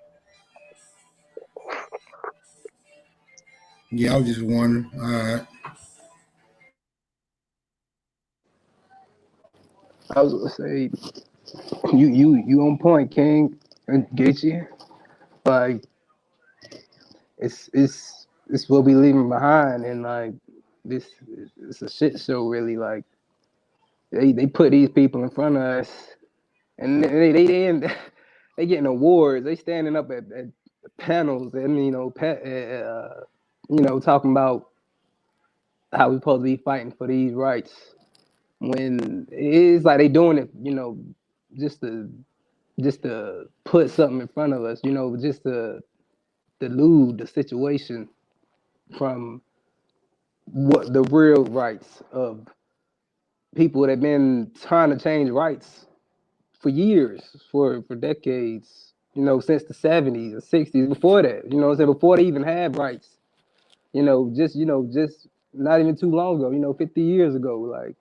yeah, I was just wondering. All right. I was gonna say, you on point, King. And get you. Like it's what we leaving behind, and like this it's a shit show, really. Like they put these people in front of us, and they getting awards. They standing up at panels, and talking about how we supposed to be fighting for these rights. When it is like they doing it, just to put something in front of us, just to delude the situation from what the real rights of people that have been trying to change rights for years, for decades, since the 70s and 60s, before that, before they even had rights, just not even too long ago, 50 years ago. Like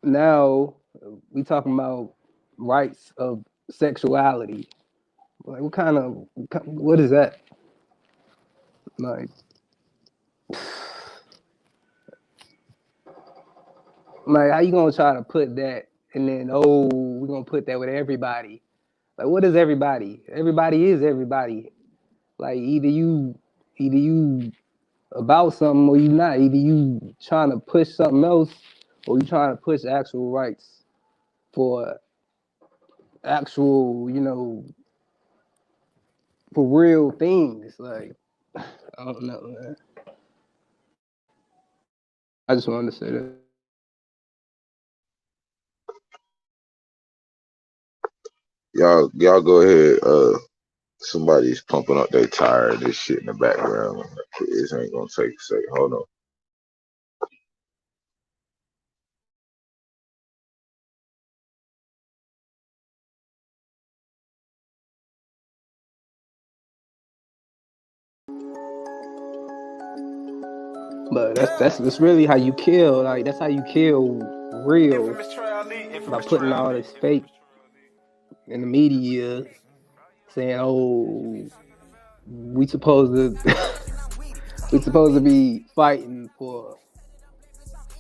now we talking about rights of sexuality. Like what is that? Like how you gonna try to put that and then we're gonna put that with everybody? Like what is everybody? Everybody is everybody. Like either you about something or you not. Either you trying to push something else or you trying to push actual rights for actual, for real things. Like I don't know, man. I just wanted to say that. y'all go ahead. Somebody's pumping up their tire. This shit in the background. This ain't gonna take a second. Hold on. But that's really how you kill. Like that's how you kill real, by putting all this fake in the media, saying, "Oh, we supposed to be fighting for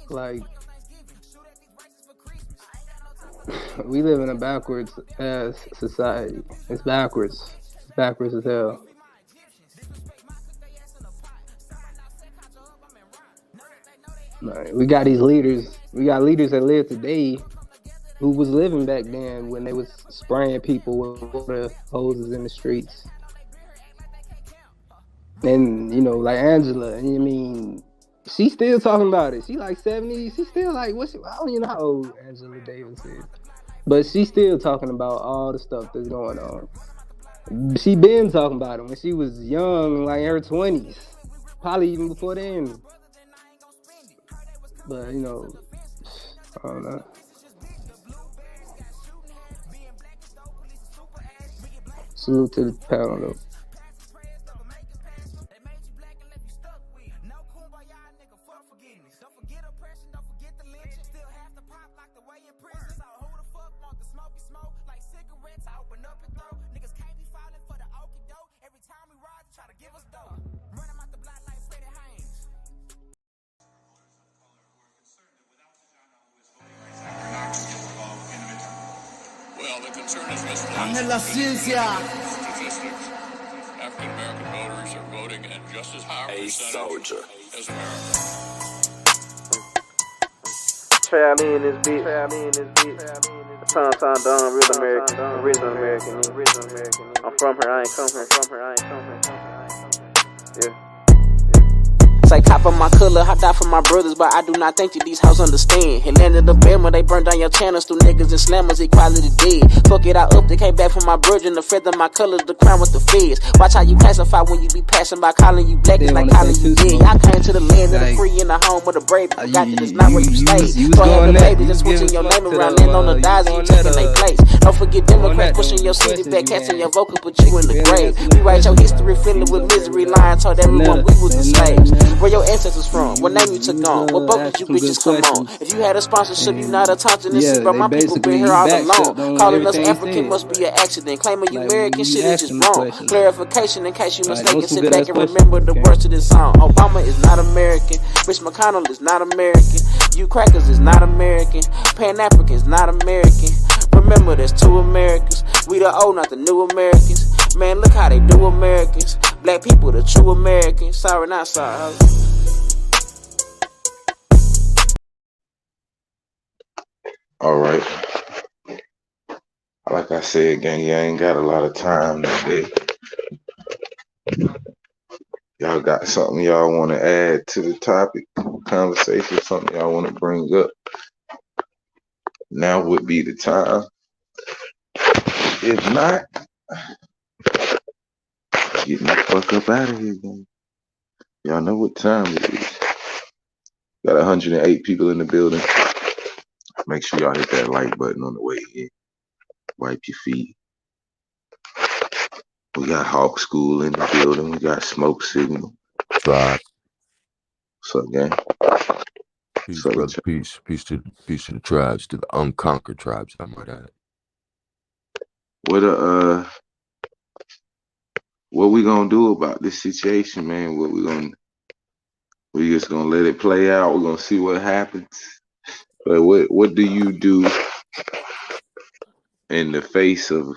like." We live in a backwards ass society. It's backwards. It's backwards as hell. Like, we got these leaders. We got leaders that live today who was living back then when they was spraying people with water hoses in the streets. And like Angela, and I mean, she's still talking about it. She like 70. She's still like, I don't even know how old Angela Davis is, but she's still talking about all the stuff that's going on. She been talking about it when she was young, like in her 20s, probably even before then. But I don't know. Salute to the panel though. Dame la ciencia. African American voters are voting at just as high a percentage as Americans. Try me in this bitch. Tom Don, real American, original American. I'm from here, I ain't come here. Yeah. Say cop on my color, I die for my brothers, but I do not think that these hoes understand. Atlanta to Bama, they burn down your channels through niggas and slammers, equality dead. Fuck it, I up, they came back from my virgin, the feather my colors, the crown with the feds. Watch how you classify when you be passing by, calling you black, it's like calling you dead. Y'all came to the land of the free in the home of the brave, but got that it's not where you stay. So having babies and switching your name around, land on the dies and you taking their place. Don't forget Democrats pushing your city back, casting your vote, put you in the grave. We write your history, filling with misery, lying, told everyone we was the slaves. Where your ancestors from? What name you took on? What boat did you bitches come on? If you had a sponsorship, you not a Thompson and see, but my people been here all along. Calling us African must be an accident. Claiming you American shit is just wrong. Clarification in case you mistaken. Sit back and remember the words to this song. Obama is not American. Rich McConnell is not American. You crackers is not American. Pan-African is not American. Remember there's two Americans. We the old, not the new Americans. Man, look how they do Americans. Black people, the true Americans. Sorry, not sorry. All right. Like I said, gang, you ain't got a lot of time today. Y'all got something y'all want to add to the topic, conversation, something y'all want to bring up? Now would be the time. If not, get the fuck up out of here, gang. Y'all know what time it is. Got 108 people in the building. Make sure y'all hit that like button on the way in. Wipe your feet. We got Hawk School in the building. We got Smoke Signal. Tribe. What's up, gang? Peace, brother. Peace. Peace to the tribes, to the unconquered tribes, I might add. What we gonna do about this situation, man? We just gonna let it play out. We're gonna see what happens. But what do you do in the face of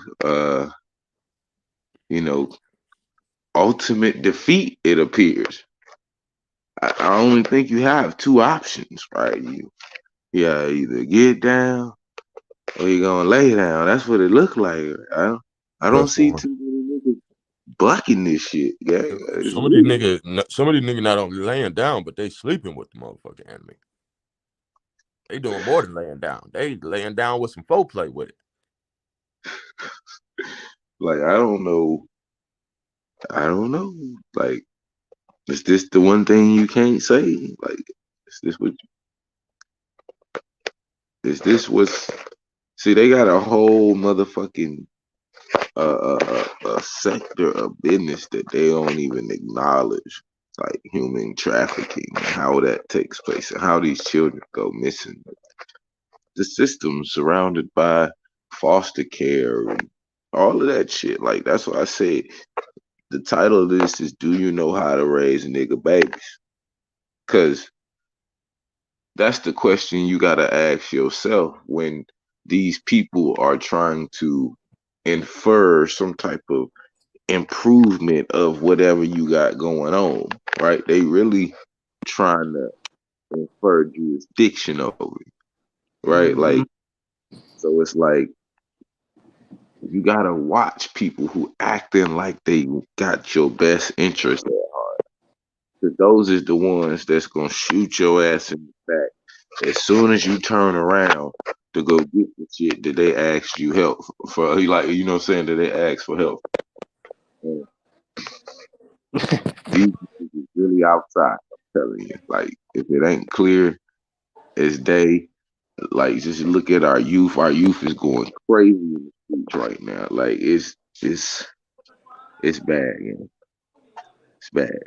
ultimate defeat? It appears. I only think you have two options, right? You either get down or you're gonna lay down. That's what it looked like. I don't see too many niggas bucking this shit. Yeah, some of these niggas not only laying down, but they sleeping with the motherfucking enemy. They doing more than laying down. They laying down with some foreplay with it. Like, I don't know. Like, is this the one thing you can't say? Like, is this what's? See, they got a whole motherfucking a sector of business that they don't even acknowledge, like human trafficking and how that takes place and how these children go missing. The system surrounded by foster care and all of that shit. Like, that's why I say the title of this is "Do You Know How to Raise Nigga Babies?" Because that's the question you gotta ask yourself when these people are trying to infer some type of improvement of whatever you got going on, right? They really trying to confer jurisdiction over you, right? Mm-hmm. Like, so it's like you gotta watch people who acting like they got your best interest at heart. 'Cause those is the ones that's gonna shoot your ass in the back as soon as you turn around to go get the shit that they asked you help for. Like, you know what I'm saying, that they asked for help. And these niggas is really outside. I'm telling you, like, if it ain't clear as day, like, just look at our youth. Our youth is going crazy in the streets right now. Like, it's bad, you know. It's bad.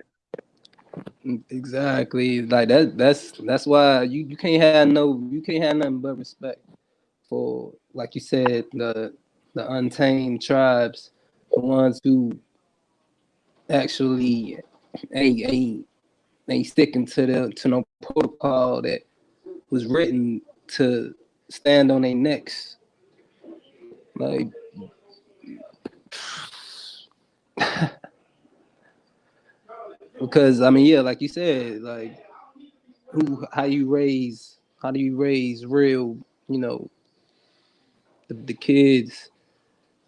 Exactly. Like that's why you can't have you can't have nothing but respect for, like you said, the untamed tribes, the ones who actually ain't ain't sticking to no protocol that was written to stand on their necks. Like because I mean, yeah, like you said, like how do you raise real, you know, the kids.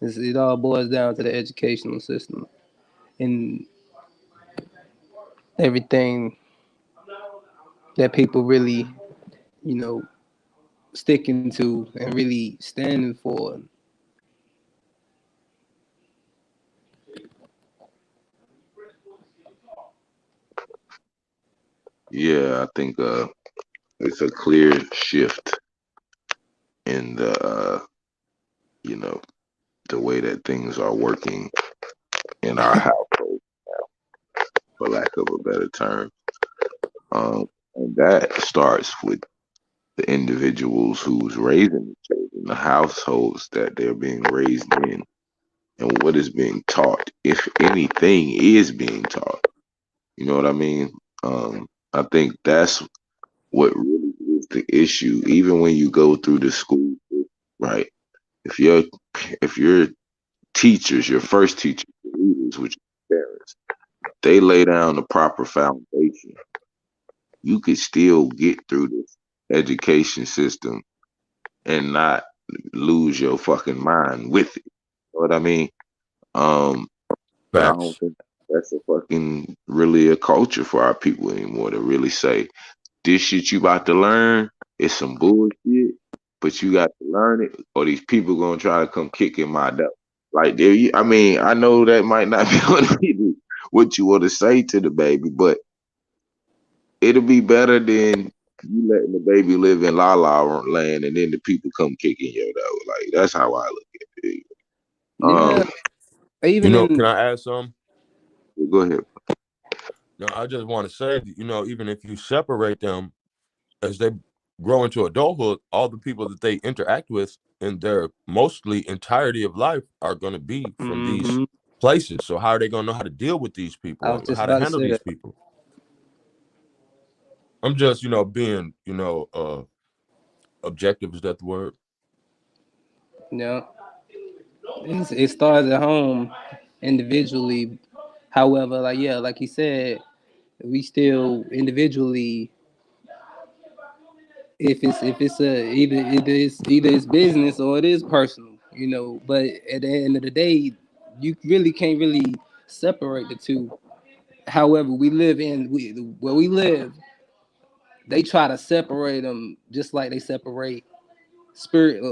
It all boils down to the educational system and everything that people really, you know, sticking to and really standing for. Yeah, I think it's a clear shift in the you know, the way that things are working in our household, for lack of a better term. And that starts with the individuals who's raising the children, the households that they're being raised in, and what is being taught, if anything is being taught. You know what I mean? I think that's what really is the issue. Even when you go through the school, right? If your if your teachers, your first teachers, your leaders, which are parents, they lay down the proper foundation, you could still get through this education system and not lose your fucking mind with it. You know what I mean? Um, but I don't Facts. think that's a fucking really a culture for our people anymore to really say this shit you about to learn is some bullshit, but you got to learn it, or these people gonna try to come kicking my door. Like, I mean, I know that might not be what you want to say to the baby, but it'll be better than you letting the baby live in la la land and then the people come kicking your door. Like, that's how I look at it. Yeah, Um, You even know, can in I add some? go ahead. No, I just want to say, you know, even if you separate them as they grow into adulthood, all the people that they interact with in their mostly entirety of life are going to be from these hmm places. So how are they going to know how to deal with these I people was and just how to about to handle say these that. people? I'm just, you know, being, you know, objective. Is that the word? Yeah, it starts at home individually. However, like yeah, like you said, we still individually, if it's a either it's business or it is personal, you know. But at the end of the day, you really can't really separate the two. However, where we live, they try to separate them just like they separate spirit,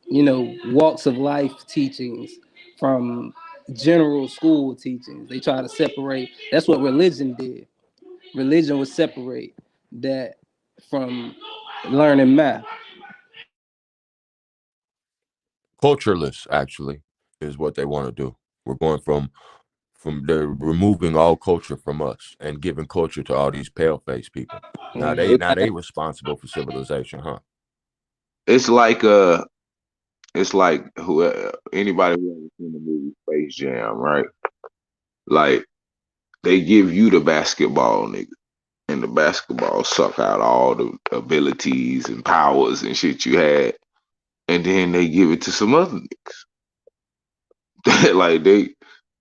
you know, walks of life teachings from general school teachings. They try to separate. That's what religion did. Religion would separate that from learning math. Cultureless, actually, is what they want to do. We're going from they're removing all culture from us and giving culture to all these pale face people. It, Now they responsible for civilization, huh? it's like who anybody who ever seen the movie Space Jam, right? Like, they give you the basketball, nigga, and the basketball suck out all the abilities and powers and shit you had, and then they give it to some other niggas. Like,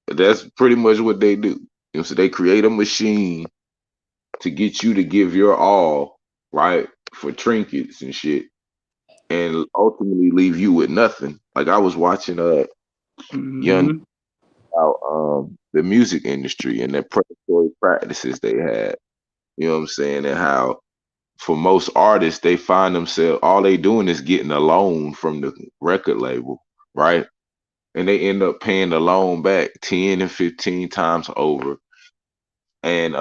that's pretty much what they do. You know, so they create a machine to get you to give your all, right, for trinkets and shit, and ultimately leave you with nothing. Like I was watching young Mm-hmm. about the music industry and their predatory practices they had. You know what I'm saying? And how for most artists they find themselves all they doing is getting a loan from the record label, right? And they end up paying the loan back 10 and 15 times over. And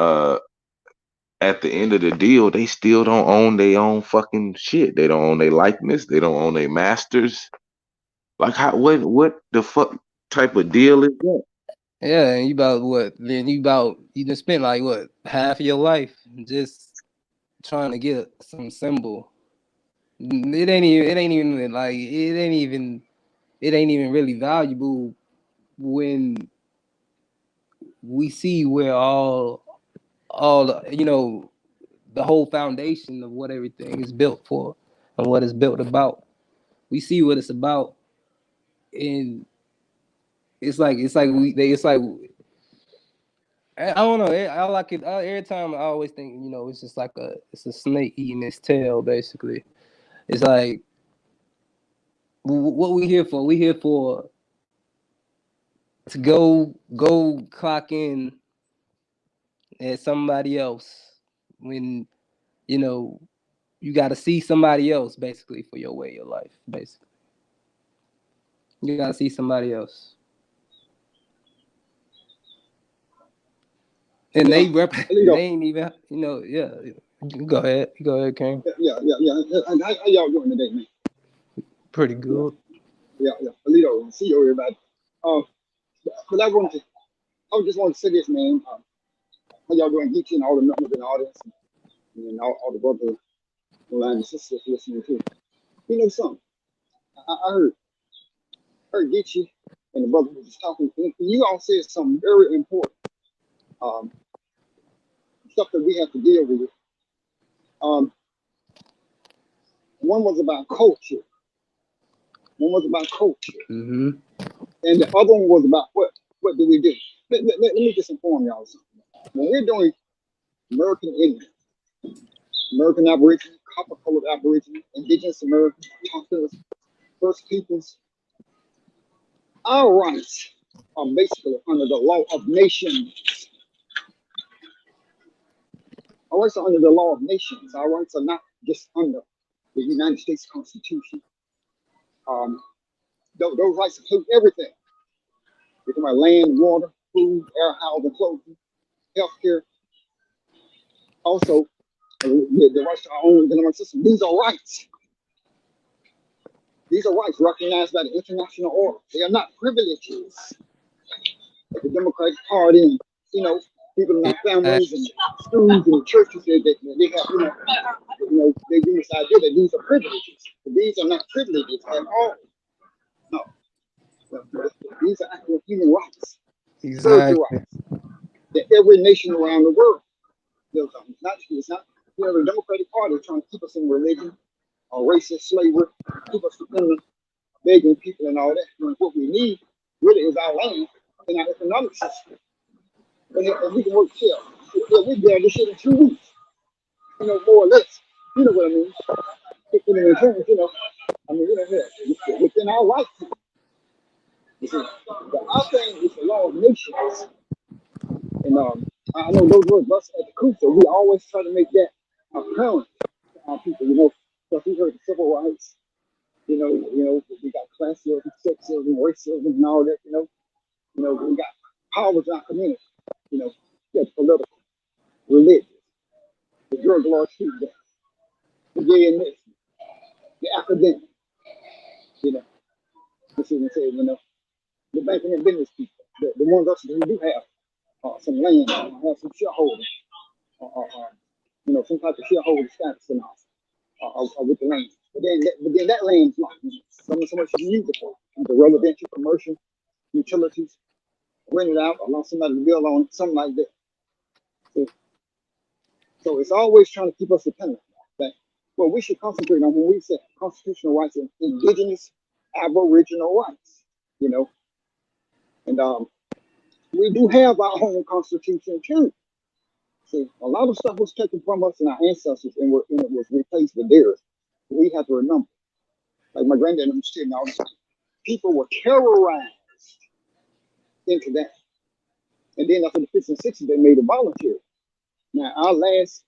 at the end of the deal, they still don't own their own fucking shit. They don't own their likeness. They don't own their masters. Like how what the fuck type of deal is that? Yeah, and you about what? Then you just spent like what, half of your life just trying to get some symbol. It ain't even really valuable when we see where all the whole foundation of what everything is built for and what it's built about. We see what it's about, and it's like I don't know. I like it. Every time I always think, it's just like it's a snake eating its tail. Basically, it's like what we here for. We here for to go clock in at somebody else when you know you got to see somebody else basically for your way of life. Basically, you got to see somebody else, and Yeah, they Alito. ain't even yeah. Go ahead, King. Yeah. How y'all doing today, man? Pretty Yeah, good. yeah. Alito, see you, everybody. Um, but I just want to say this, man. How y'all doing, Geeky, and all the members in the audience, and all the brothers online and sisters listening too. You know something? I heard Geeky and the brother was just talking. And you all said something very important. Um, Stuff that we have to deal with. Um, One was about culture. One was about culture. Mm-hmm. And the other one was about what do we do? Let me just inform y'all something. When we're doing American Indian, American Aboriginal, copper colored Aboriginal, Indigenous Americans, Tonkas, First Peoples, our rights are basically under the law of nations. Our rights are under the law of nations. Our rights are not just under the United States Constitution. Um, those rights include everything. We're talking about land, water, food, air, housing, clothing, healthcare. Also, the rights to our own economic system. These are rights. These are rights recognized by the international order. They are not privileges. Like the Democratic Party and, people in our families and schools and churches, they have, they give this idea that these are privileges. But these are not privileges at all. No. These are actual human rights, spiritual Exactly. rights that every nation around the world builds on. It's not the Democratic Party trying to keep us in religion or racist slavery, keep us dependent, begging people and all that. And what we need really is our land and our economic system. And we can work here. We build this shit in 2 weeks, more or less. You know what I mean? In terms, within our lifetime. You see, our thing is the law of nations. And I know those words us at the coop, so we always try to make that apparent to our people, because we heard the civil rights, we got classism, sexism, racism, and all that, we got powers in our community, that's political, religious, the drug law student, the gay and this, the academic, you know, this is say, the banking and business people, the ones us who do have some land, have some shareholders, some type of shareholder status in us, with the land. But then that land's not so much you can use it for. The residential, commercial, utilities, rent it out, allow somebody to build on something like that. So it's always trying to keep us dependent. That well, we should concentrate on when we say constitutional rights and indigenous aboriginal rights, and we do have our own constitution too. See, a lot of stuff was taken from us and our ancestors, and it was replaced with theirs. We have to remember, like my granddad was saying all the time, people were terrorized into that. And then after the 50s and 60s, they made it voluntary. Now, our last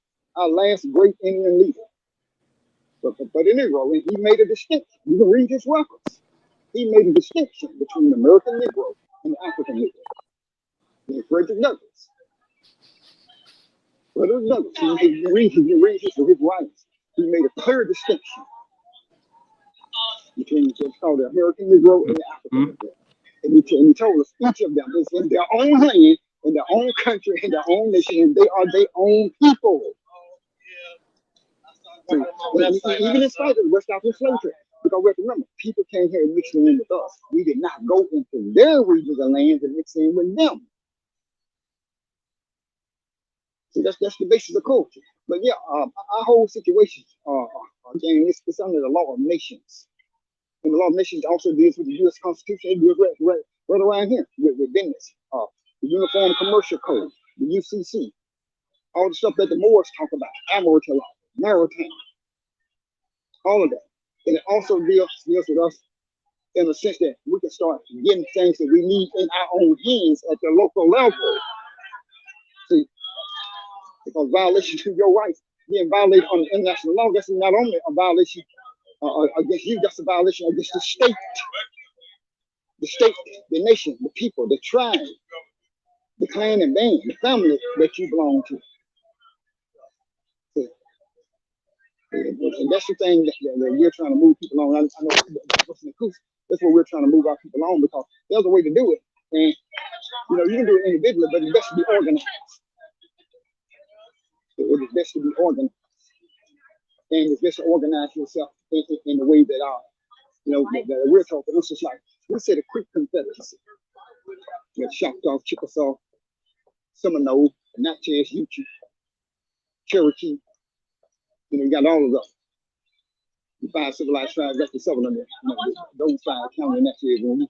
great Indian leader, but the Negro, and he made a distinction. You can read his records. He made a distinction between the American Negro and the African Negro. And Frederick Douglass. Frederick Douglass, you read his writings. He made a clear distinction between what's called the American Negro and the African Negro. And he told us each of them is in their own land, in their own country, in their own nation, and they are their own people. So, even in spite of the West African slave trade, because we have to remember, people came here and mixed in with us. We did not go into their regions of lands and mix in with them. So that's the basis of culture. But yeah, our whole situation, again, it's under the law of nations. And the law of nations also deals with the U.S. Constitution. It deals right around here with business, the Uniform Commercial Code, the UCC, all the stuff that the Moors talk about, Admiralty law, maritime, all of that. And it also deals with us in the sense that we can start getting things that we need in our own hands at the local level. See, because violations of your rights being violated on the international law, that's not only a violation against you, that's a violation against the state, the nation, the people, the tribe, the clan and band, the family that you belong to. See, and that's the thing that we're trying to move people on. I know that's what we're trying to move our people on, because there's a way to do it. And you can do it individually, but it's best to be organized. It is best to be organized. And it's best to organize yourself in the way that that we're talking. It's just like we said, a quick confederacy. You got Choctaw, Chickasaw, Seminole, Natchez, Ute, Cherokee. You got all of those. The 5 civilized tribes, that's the 7 of them. Those 5 counting Natchez and Ute.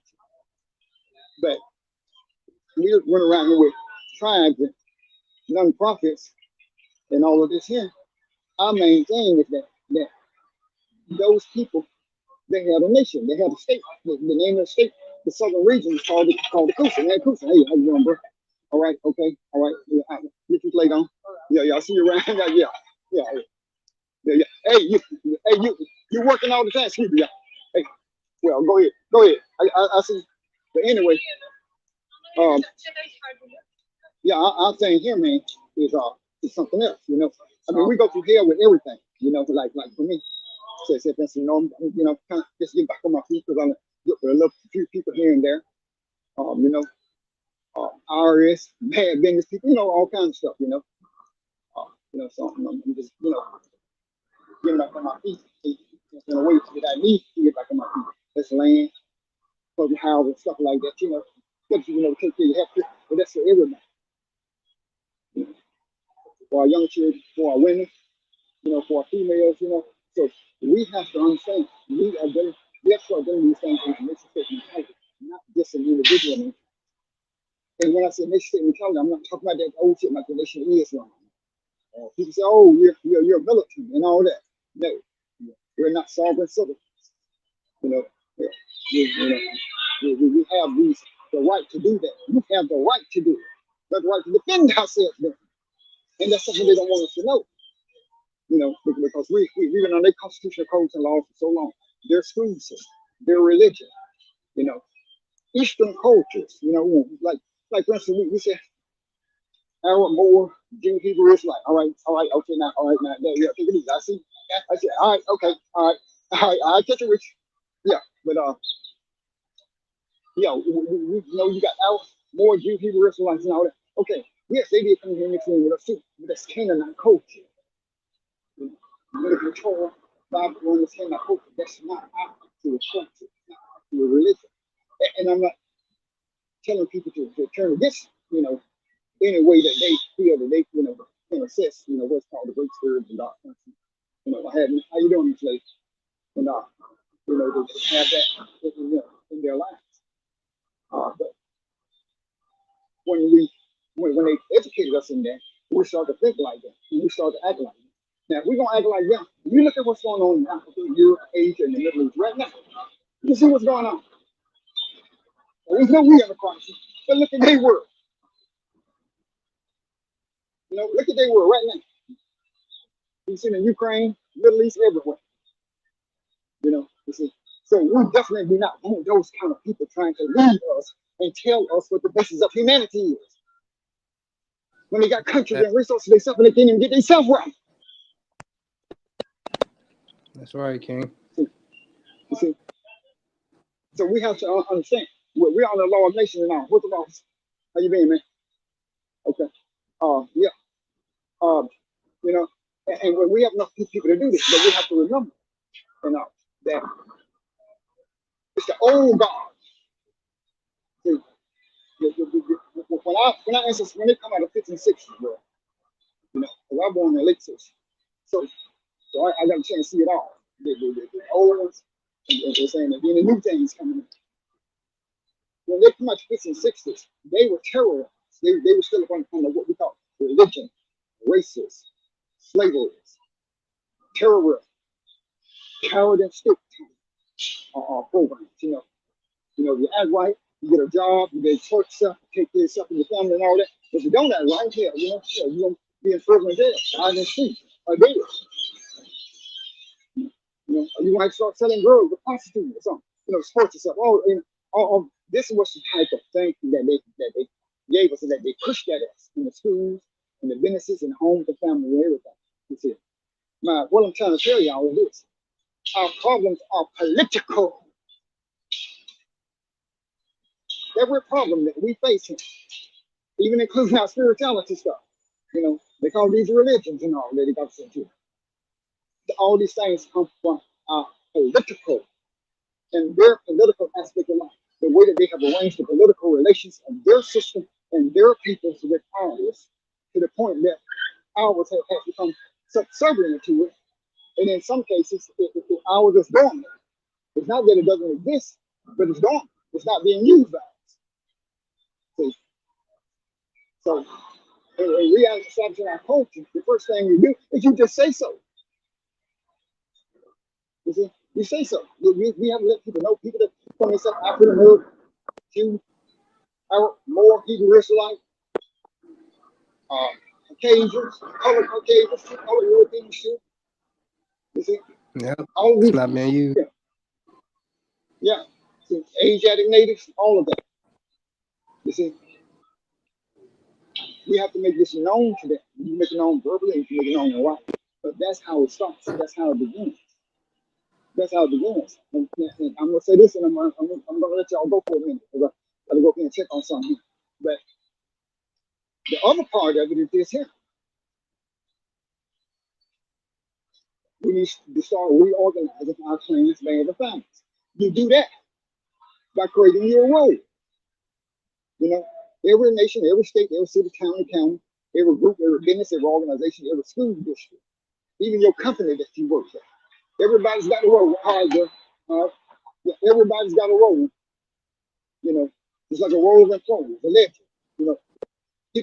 But we run around here with tribes and non-profits and all of this here. Our main thing is that those people, they have a nation, they have a state. The name of the state, the southern region is called the Coosa. Hey, Coosa, hey, how you doing, bro? All right, okay, all right. Yeah, get you later on. Yeah, y'all see you around. Yeah. Hey, you working all the time? Excuse me, yeah. Hey, well, go ahead. I see. But anyway, yeah, our thing here, man, is something else. I mean, we go through hell with everything. Like for me. So, kind of just get back on my feet, because I love a few people here and there. IRS, bad business people, all kinds of stuff. So I'm just, getting back on my feet in a way that I need to get back on my feet. That's land, public housing, stuff like that. Take care of your health, but that's for everybody. For our young children, for our women, for our females, So we have to understand we are doing these things in a nation state mentality, not just an individual mentality. And when I say nation state mentality, I'm not talking about that old shit like the nation is wrong. People say, "Oh, you're militant and all that." No, we're not sovereign citizens. We have the right to do that. We have the right to do it. We have the right to defend ourselves then. And that's something they don't want us to know. Because we've been on their constitutional codes and laws for so long. Their school system, their religion, Eastern cultures, like for instance, we say Arab, Moor, Jew, Hebrew, Israelite. All right, okay, now, yeah, take it easy. I said, all right, okay, all right, I get you, Rich. Yeah, but you got Arab, Moor, Jew, Hebrew, Israelites, and all that. Okay, yes, they did come here mixing in with us too, but that's Canaanite culture. Medical Torah, Bible, understand that culture. That's not our culture, not our religion. And I'm not telling people to turn against, any way that they feel that they, can assess, what's called the great spirit and dark country. How you doing, Slave? And they have that in their lives. But when they educated us in that, we start to think like that, and we start to act like that. Now, if we're gonna act like them, you look at what's going on in Africa, Europe, Asia, and the Middle East right now. You see what's going on. We know we have a crisis, but look at their world. Look at their world right now. You see in Ukraine, Middle East, everywhere. You see. So we definitely do not want those kind of people trying to lead us and tell us what the basis of humanity is. When they got countries and resources, they suffer, they can't even get themselves right. That's right, King. You see. So we have to understand. We're on the law of nations now. What's the law? How you been, man? Okay. Yeah. And we have enough people to do this, but we have to remember, that it's the old God. See, when they come out of 1560s, bro, because I was born in the late 60s, so I got a chance to see it all. The old ones, and they're saying that then the new things coming in. When they come out of the 1560s, they were terrorists. They were still on what we call religion, racists, slaveries, terrorists, coward and stick programs. You act right, you get a job, you get church stuff, take care of stuff in your family and all that. If you don't act right, hell, you're gonna be in prison jail, out in the street, or dead. Or you might start selling drugs or prostituting or something. Sports and stuff. This was the type of thing that they gave us, and that they pushed at us in the schools, in the businesses, in the homes, the family, and everything. You see. Now, what I'm trying to tell y'all is this: our problems are political. Every problem that we face here, even including our spirituality stuff, they call these religions and all that they got to say too. All these things come from our political and their political aspect of life. The way that they have arranged the political relations of their system and their peoples with ours, to the point that ours have become subservient to it. And in some cases, ours is dormant. It's not that it doesn't exist, but it's dormant. It's not being used by us. See? So, in reality, our culture, the first thing you do is you just say so. You see? You say so. We haven't let people know. People that come and say African American, Jew, Arab, more Hebrew Israelite, Caucasians, colored Caucasians, colored Europeans too. You see? Yeah. All of It's these, not being used. Yeah. See, Asiatic natives, all of that. You see? We have to make this known to them. You make it known verbally, and you make it known in writing. But that's how it starts. That's how it begins. That's how it begins. And I'm gonna say this, and I'm gonna let y'all go for a minute, because I gotta go in and check on something. But the other part of it is this here. We need to start reorganizing our clans, bands, and families. You do that by creating your role. Every nation, every state, every city, county, every group, every business, every organization, every school district, even your company that you work at. Everybody's got a role. Everybody's got a role. It's like a role of employees, a ledger.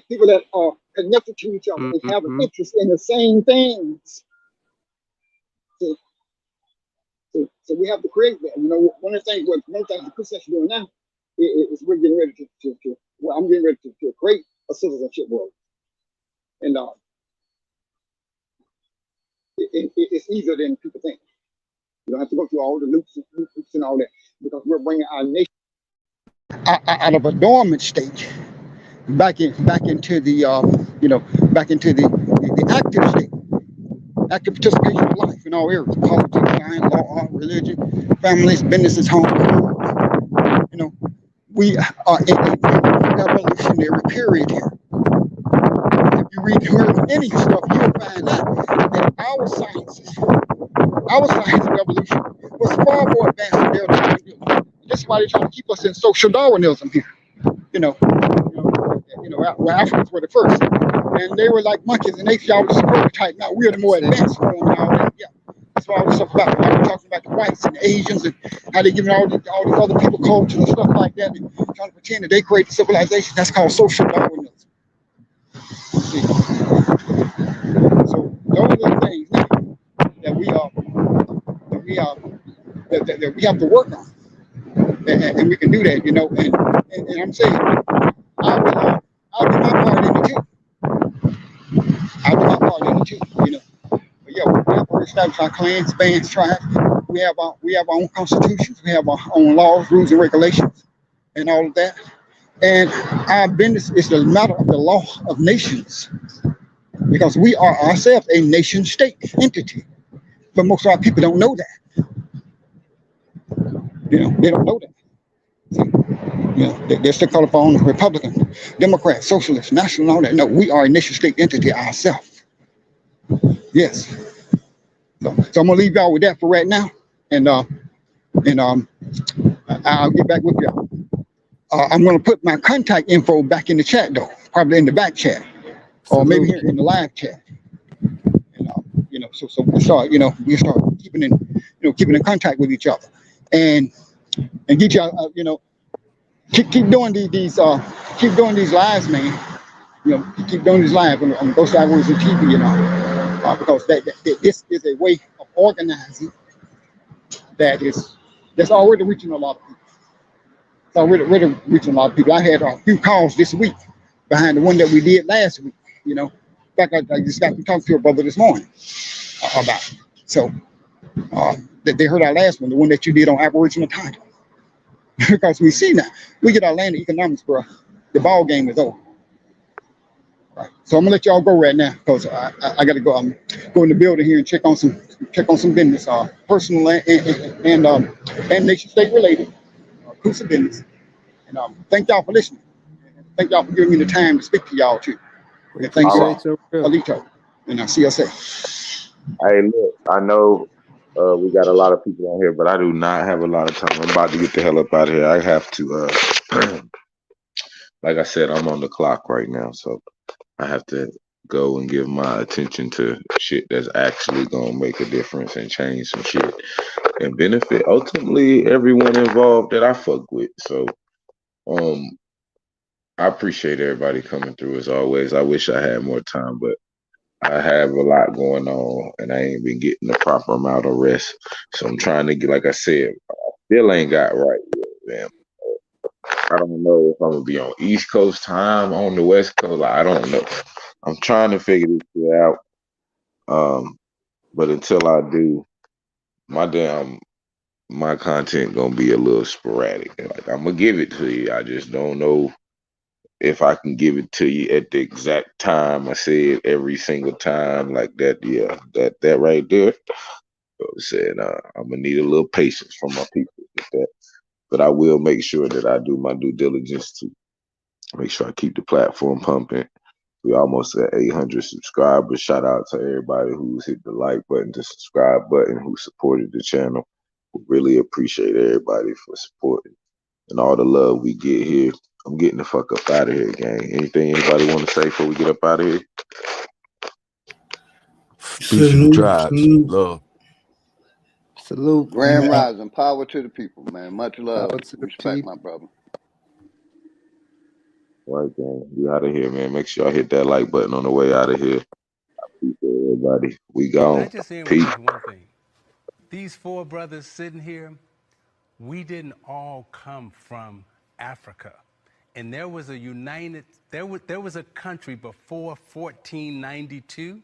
People that are connected to each other and have an interest in the same things. So we have to create that. One of the things the Christians are doing now is we're getting ready I'm getting ready to create a citizenship world. And it's easier than people think. You don't have to go through all the loops and all that, because we're bringing our nation out of a dormant state back into the active state, active participation of life in all areas: politics, science, law, art, religion, families, businesses, homes. We are in a revolutionary period here. If you read any stuff, you'll find out that our science revolution was far more advanced than their time. That's why they try to keep us in social Darwinism here. Where Africans were the first, and they were like monkeys, and they thought was the prototype. Now we're the more advanced form and all that. Yeah, that's what all this stuff about. Now we're talking about the whites and the Asians and how they giving all these other people culture and stuff like that, and trying to pretend that they create civilization. That's called social Darwinism. See? that we have to work on, and we can do that, you know. And I'm saying, I'll do my part in it too. I'll do my part in it too, you know. But yeah, we have to establish our clans, bands, tribes. We have our own constitutions. We have our own laws, rules, and regulations, and all of that. And our business is the matter of the law of nations, because we are ourselves a nation state entity. But most of our people don't know that. You know, they don't know that. You know, they're still called upon Republican, Democrat, Socialist, National, and all that. No, we are a nation state entity ourselves. Yes. So I'm gonna leave y'all with that for right now, and I'll get back with y'all. I'm gonna put my contact info back in the chat though, probably in the back chat, or maybe here in the live chat. And you know, so we start, keeping in contact with each other, and get y'all, keep doing keep doing these lives, man. You know, keep doing these lives on Ghost Words and TV, because this is a way of organizing that's already reaching a lot of people. It's already reaching a lot of people. I had a few calls this week behind the one that we did last week. You know, in fact, I just got to talk to a brother this morning about it. So that they heard our last one, the one that you did on Aboriginal title, because we see now we get our land economics, bro. The ball game is over. Right. So I'm gonna let y'all go right now because I gotta go. Go in the building here and check on some business, personal and nation state related, crucial business. And thank y'all for listening. Thank y'all for giving me the time to speak to y'all too. And thank you, Alito. And I'll see y'all soon. Hey, look, I know we got a lot of people on here, but I do not have a lot of time. I'm about to get the hell up out of here. I have to, like I said, I'm on the clock right now, so I have to go and give my attention to shit that's actually gonna make a difference and change some shit and benefit ultimately everyone involved that I fuck with. So, I appreciate everybody coming through as always. I wish I had more time, but I have a lot going on and I ain't been getting the proper amount of rest. So I'm trying to get, like I said, I still ain't got right yet, man. I don't know if I'm gonna be on East Coast time, on the West Coast. I don't know. I'm trying to figure this shit out. But until I do, my content gonna be a little sporadic. Like I'm gonna give it to you. I just don't know if I can give it to you at the exact time I said every single time like that. Yeah, that right there. So I said I'm gonna need a little patience from my people with that. But I will make sure that I do my due diligence to make sure I keep the platform pumping. We almost at 800 subscribers. Shout out to everybody who's hit the like button, the subscribe button, who supported the channel. We really appreciate everybody for supporting and all the love we get here. I'm getting the fuck up out of here, gang. Anything anybody want to say before we get up out of here? Peace to the tribes. Love. Salute. Grand rising. Power to the people, man. Much love. Respect, my brother. Right, gang. We out of here, man. Make sure y'all hit that like button on the way out of here. I appreciate everybody. We gone. I just end with Peace. this one thing. These four brothers sitting here, we didn't all come from Africa. And there was there was a country before 1492,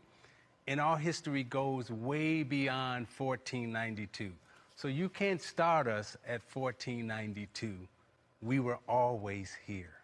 and our history goes way beyond 1492. So you can't start us at 1492. We were always here.